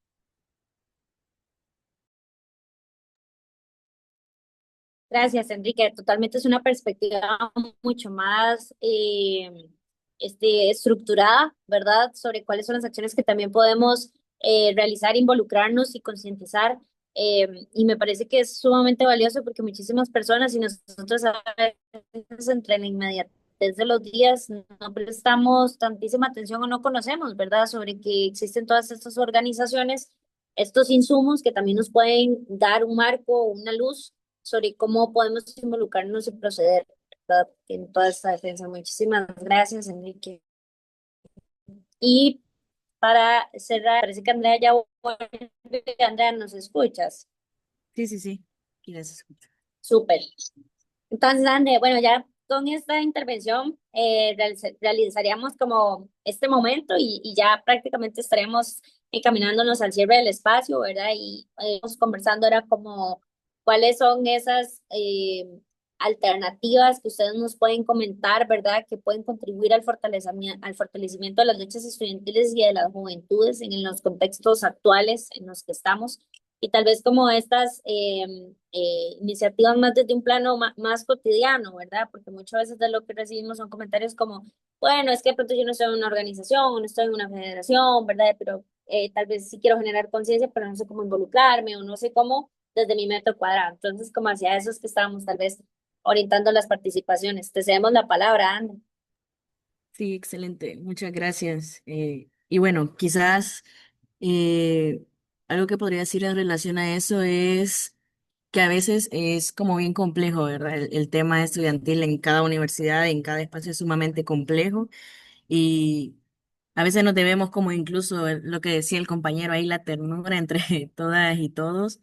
Speaker 1: Gracias, Enrique. Totalmente es una perspectiva mucho más estructurada, ¿verdad? Sobre cuáles son las acciones que también podemos realizar, involucrarnos y concientizar. Y me parece que es sumamente valioso porque muchísimas personas y nosotros a veces entre la inmediatez de los días no prestamos tantísima atención o no conocemos, ¿verdad? Sobre que existen todas estas organizaciones, estos insumos que también nos pueden dar un marco, una luz sobre cómo podemos involucrarnos y proceder, ¿verdad? En toda esta defensa. Muchísimas gracias, Enrique. Y para cerrar, parece que Andrea ya vuelve. Andrea, ¿nos escuchas?
Speaker 5: Sí, sí, sí. Y las escucho.
Speaker 1: Súper. Entonces, Andrea, bueno, ya con esta intervención realizaríamos como este momento y ya prácticamente estaríamos encaminándonos al cierre del espacio, ¿verdad? Y conversando ahora como cuáles son esas alternativas que ustedes nos pueden comentar, ¿verdad? Que pueden contribuir al fortalecimiento de las luchas estudiantiles y de las juventudes en los contextos actuales en los que estamos. Y tal vez como estas iniciativas más desde un plano más cotidiano, ¿verdad? Porque muchas veces de lo que recibimos son comentarios como, bueno, es que de pronto yo no estoy en una organización, o no estoy en una federación, ¿verdad? Pero tal vez sí quiero generar conciencia, pero no sé cómo involucrarme o no sé cómo desde mi metro cuadrado. Entonces, como hacia eso es que estábamos tal vez orientando las participaciones. Te cedemos la palabra, André.
Speaker 5: Sí, excelente. Muchas gracias. Y bueno, quizás eh, algo que podría decir en relación a eso es que a veces es como bien complejo, ¿verdad? El tema estudiantil en cada universidad, en cada espacio es sumamente complejo y a veces nos debemos como incluso lo que decía el compañero ahí, la ternura entre todas y todos,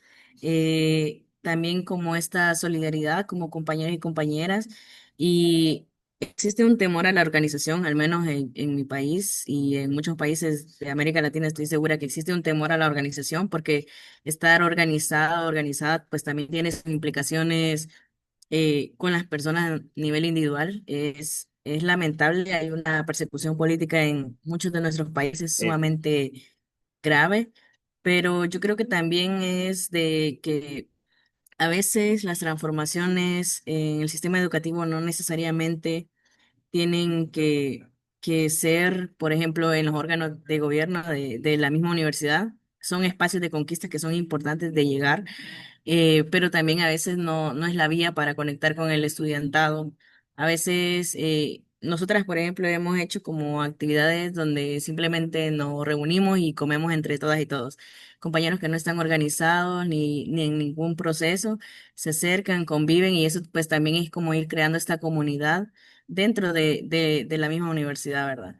Speaker 5: también como esta solidaridad como compañeros y compañeras y Existe un temor a la organización, al menos en mi país y en muchos países de América Latina estoy segura que existe un temor a la organización porque estar organizado, organizada, pues también tiene sus implicaciones con las personas a nivel individual. Es lamentable, hay una persecución política en muchos de nuestros países
Speaker 3: Eh,
Speaker 5: sumamente grave, pero yo creo que también es de que a veces las transformaciones en el sistema educativo no necesariamente tienen que ser, por ejemplo, en los órganos de gobierno de la misma universidad. Son espacios de conquista que son importantes de llegar, pero también a veces no es la vía para conectar con el estudiantado. A veces nosotras, por ejemplo, hemos hecho como actividades donde simplemente nos reunimos y comemos entre todas y todos. Compañeros que no están organizados ni en ningún proceso, se acercan, conviven y eso pues también es como ir creando esta comunidad dentro de la misma universidad, ¿verdad?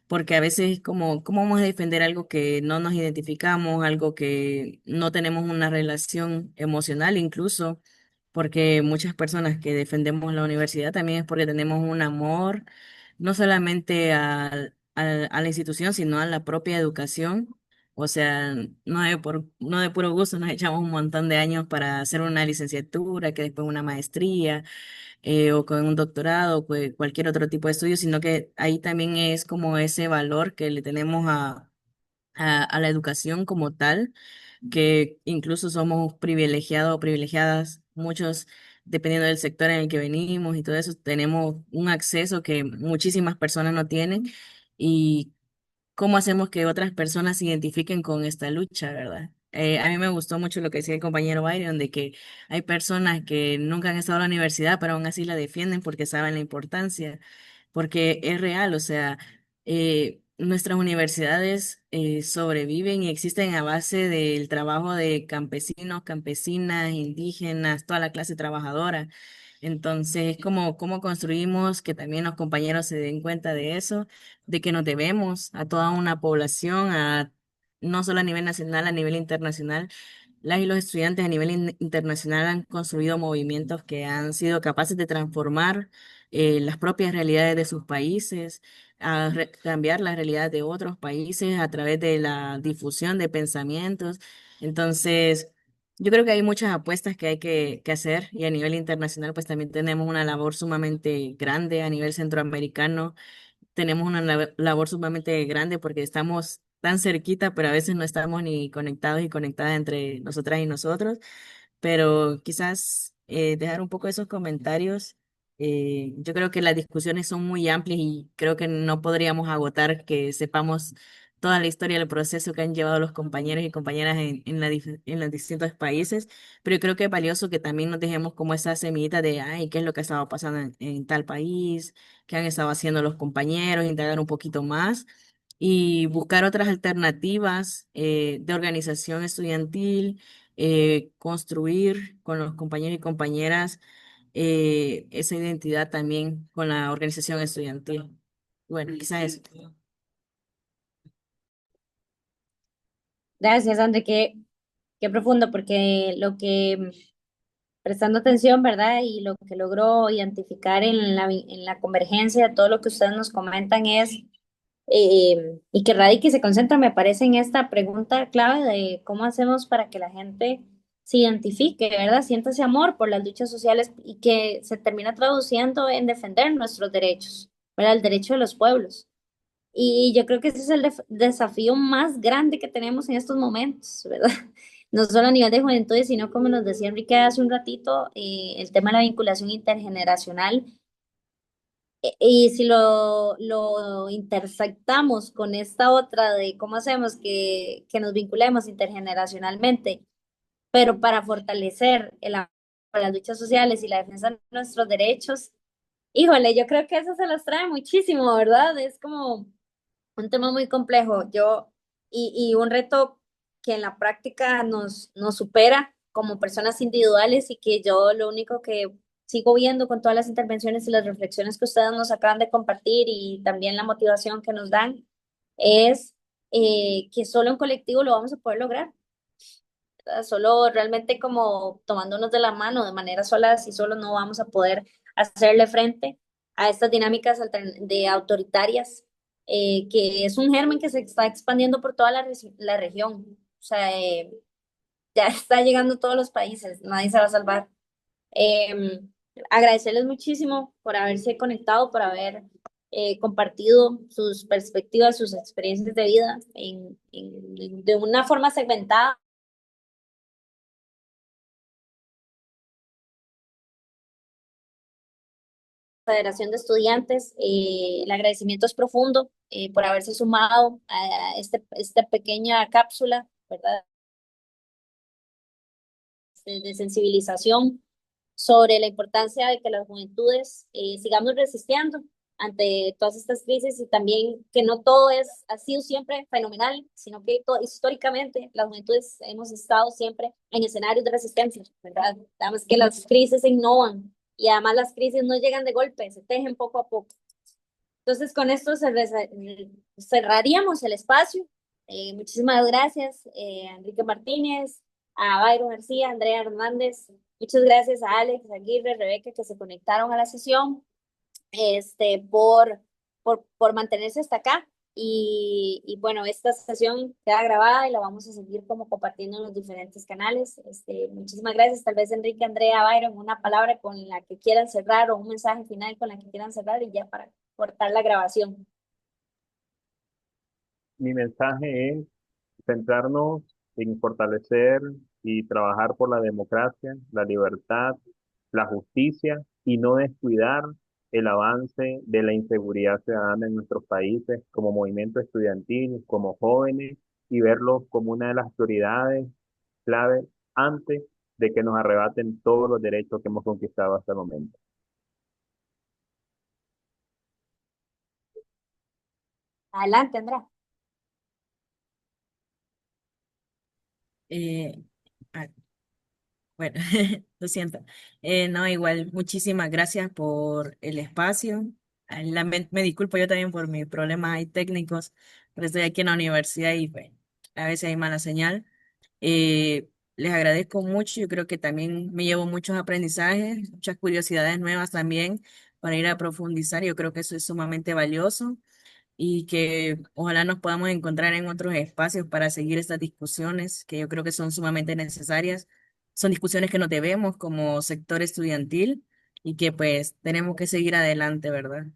Speaker 5: Porque a veces como, ¿cómo vamos a defender algo que no nos identificamos, algo que no tenemos una relación emocional incluso? Porque muchas personas que defendemos la universidad también es porque tenemos un amor, no solamente a la institución, sino a la propia educación. O sea, no de puro gusto nos echamos un montón de años para hacer una licenciatura, que después una maestría o con un doctorado o cualquier otro tipo de estudio, sino que ahí también es como ese valor que le tenemos a la educación como tal, que incluso somos privilegiados o privilegiadas, muchos, dependiendo del sector en el que venimos y todo eso, tenemos un acceso que muchísimas personas no tienen. Y cómo hacemos que otras personas se identifiquen con esta lucha, ¿verdad? A mí me gustó mucho lo que decía el compañero Byron, de que hay personas que nunca han estado en la universidad, pero aún así la defienden porque saben la importancia, porque es real, o sea, nuestras universidades sobreviven y existen a base del trabajo de campesinos, campesinas, indígenas, toda la clase trabajadora. Entonces, cómo construimos que también los compañeros se den cuenta de eso, de que nos debemos a toda una población, no solo a nivel nacional, a nivel internacional. Las y los estudiantes a nivel internacional han construido movimientos que han sido capaces de transformar las propias realidades de sus países, cambiar las realidades de otros países a través de la difusión de pensamientos. Entonces, yo creo que hay muchas apuestas que hay que hacer y a nivel internacional pues también tenemos una labor sumamente grande a nivel centroamericano, tenemos una labor sumamente grande porque estamos tan cerquita, pero a veces no estamos ni conectados y conectadas entre nosotras y nosotros, pero quizás dejar un poco esos comentarios. Yo creo que las discusiones son muy amplias y creo que no podríamos agotar que sepamos toda la historia del proceso que han llevado los compañeros y compañeras en los distintos países, pero yo creo que es valioso que también nos dejemos como esa semillita de, ay, ¿qué es lo que ha estado pasando en tal país? ¿Qué han estado haciendo los compañeros? Indagar un poquito más y buscar otras alternativas de organización estudiantil, construir con los compañeros y compañeras esa identidad también con la organización estudiantil. Bueno, quizás eso.
Speaker 1: Gracias, André, qué profundo, porque lo que, prestando atención, ¿verdad? Y lo que logro identificar en la convergencia de todo lo que ustedes nos comentan es, y que radica y se concentra, me parece, en esta pregunta clave de cómo hacemos para que la gente se identifique, ¿verdad? Sienta ese amor por las luchas sociales y que se termina traduciendo en defender nuestros derechos, ¿verdad? El derecho de los pueblos. Y yo creo que ese es el desafío más grande que tenemos en estos momentos, ¿verdad? No solo a nivel de juventud, sino como nos decía Enrique hace un ratito, el tema de la vinculación intergeneracional. Y si lo intersectamos con esta otra de cómo hacemos que nos vinculemos intergeneracionalmente, pero para fortalecer las luchas sociales y la defensa de nuestros derechos, híjole, yo creo que eso se los trae muchísimo, ¿verdad? Es como un tema muy complejo, y un reto que en la práctica nos supera como personas individuales, y que yo lo único que sigo viendo con todas las intervenciones y las reflexiones que ustedes nos acaban de compartir y también la motivación que nos dan es que solo en colectivo lo vamos a poder lograr, ¿verdad? Solo realmente como tomándonos de la mano de manera sola, si solo no vamos a poder hacerle frente. a estas dinámicas de autoritarias, que es un germen que se está expandiendo por toda la región. O sea, ya está llegando a todos los países, nadie se va a salvar. Em, Agradecerles muchísimo por haberse conectado, por haber compartido sus perspectivas, sus experiencias de vida de una forma segmentada. Federación de Estudiantes, el agradecimiento es profundo por haberse sumado a esta pequeña cápsula, ¿verdad? De sensibilización sobre la importancia de que las juventudes sigamos resistiendo ante todas estas crisis y también que no todo ha sido siempre fenomenal, sino que históricamente las juventudes hemos estado siempre en escenarios de resistencia, ¿verdad? Además que las crisis se innovan y además las crisis no llegan de golpe, se tejen poco a poco. Entonces, con esto cerraríamos el espacio. Muchísimas gracias, a Enrique Martínez, a Byron García, Andrea Hernández. Muchas gracias a Alex, Aguirre, Rebeca, que se conectaron a la sesión, por mantenerse hasta acá. Y bueno, esta sesión queda grabada y la vamos a seguir como compartiendo en los diferentes canales. Muchísimas gracias. Tal vez Enrique, Andrea, Byron, una palabra con la que quieran cerrar o un mensaje final con la que quieran cerrar y ya para cortar la grabación.
Speaker 3: Mi mensaje es centrarnos en fortalecer y trabajar por la democracia, la libertad, la justicia y no descuidar el avance de la inseguridad ciudadana en nuestros países como movimiento estudiantil, como jóvenes y verlos como una de las prioridades clave antes de que nos arrebaten todos los derechos que hemos conquistado hasta el momento.
Speaker 1: Adelante, Andrea.
Speaker 5: Eh, ah, bueno, lo siento. No, igual, muchísimas gracias por el espacio. Me disculpo yo también por mis problemas ahí técnicos, pero estoy aquí en la universidad y pues, a veces hay mala señal. Les agradezco mucho, yo creo que también me llevo muchos aprendizajes, muchas curiosidades nuevas también para ir a profundizar. Yo creo que eso es sumamente valioso y que ojalá nos podamos encontrar en otros espacios para seguir estas discusiones que yo creo que son sumamente necesarias. Son discusiones que nos debemos como sector estudiantil y que pues tenemos que seguir adelante, ¿verdad?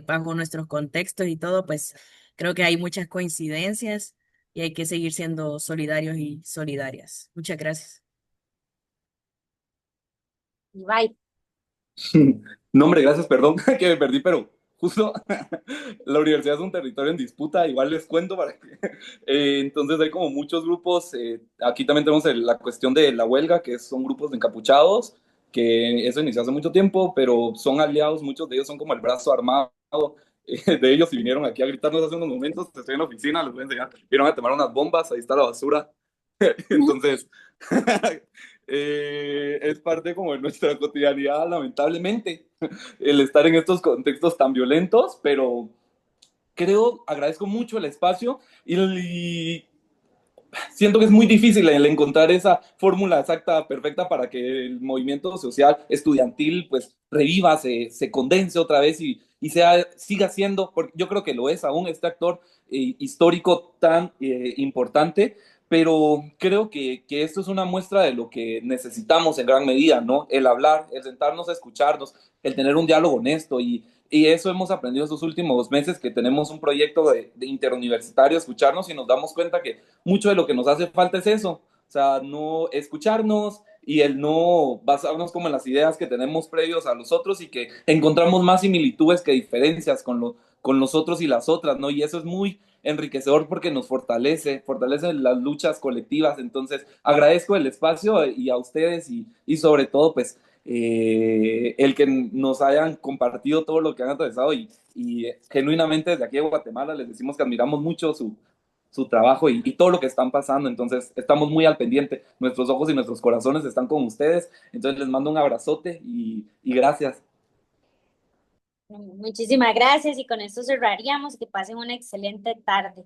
Speaker 5: Bajo nuestros contextos y todo, pues creo que hay muchas coincidencias y hay que seguir siendo solidarios y solidarias. Muchas gracias.
Speaker 1: Y bye.
Speaker 4: No, hombre, gracias, perdón que me perdí, pero justo la universidad es un territorio en disputa, igual les cuento para que... entonces hay como muchos grupos, aquí también tenemos la cuestión de la huelga, que son grupos de encapuchados, que eso inició hace mucho tiempo, pero son aliados, muchos de ellos son como el brazo armado de ellos y vinieron aquí a gritarnos hace unos momentos, estoy en la oficina, les voy a enseñar, vinieron a tomar unas bombas, ahí está la basura, entonces... es parte como de nuestra cotidianidad, lamentablemente, el estar en estos contextos tan violentos, pero agradezco mucho el espacio y siento que es muy difícil el encontrar esa fórmula exacta, perfecta para que el movimiento social estudiantil pues reviva, se condense otra vez y siga siendo, porque yo creo que lo es aún este actor histórico tan importante, pero creo que esto es una muestra de lo que necesitamos en gran medida, ¿no? El hablar, el sentarnos a escucharnos, el tener un diálogo honesto y eso hemos aprendido estos últimos meses que tenemos un proyecto de interuniversitario, escucharnos y nos damos cuenta que mucho de lo que nos hace falta es eso, o sea, no escucharnos y el no basarnos como en las ideas que tenemos previos a los otros y que encontramos más similitudes que diferencias con los otros y las otras, ¿no? Y eso es muy enriquecedor porque nos fortalece las luchas colectivas. Entonces, agradezco el espacio y a ustedes y sobre todo, pues, el que nos hayan compartido todo lo que han atravesado y genuinamente desde aquí de Guatemala les decimos que admiramos mucho su trabajo y todo lo que están pasando. Entonces, estamos muy al pendiente. Nuestros ojos y nuestros corazones están con ustedes. Entonces, les mando un abrazote y gracias.
Speaker 1: Muchísimas gracias y con esto cerraríamos. Que pasen una excelente tarde.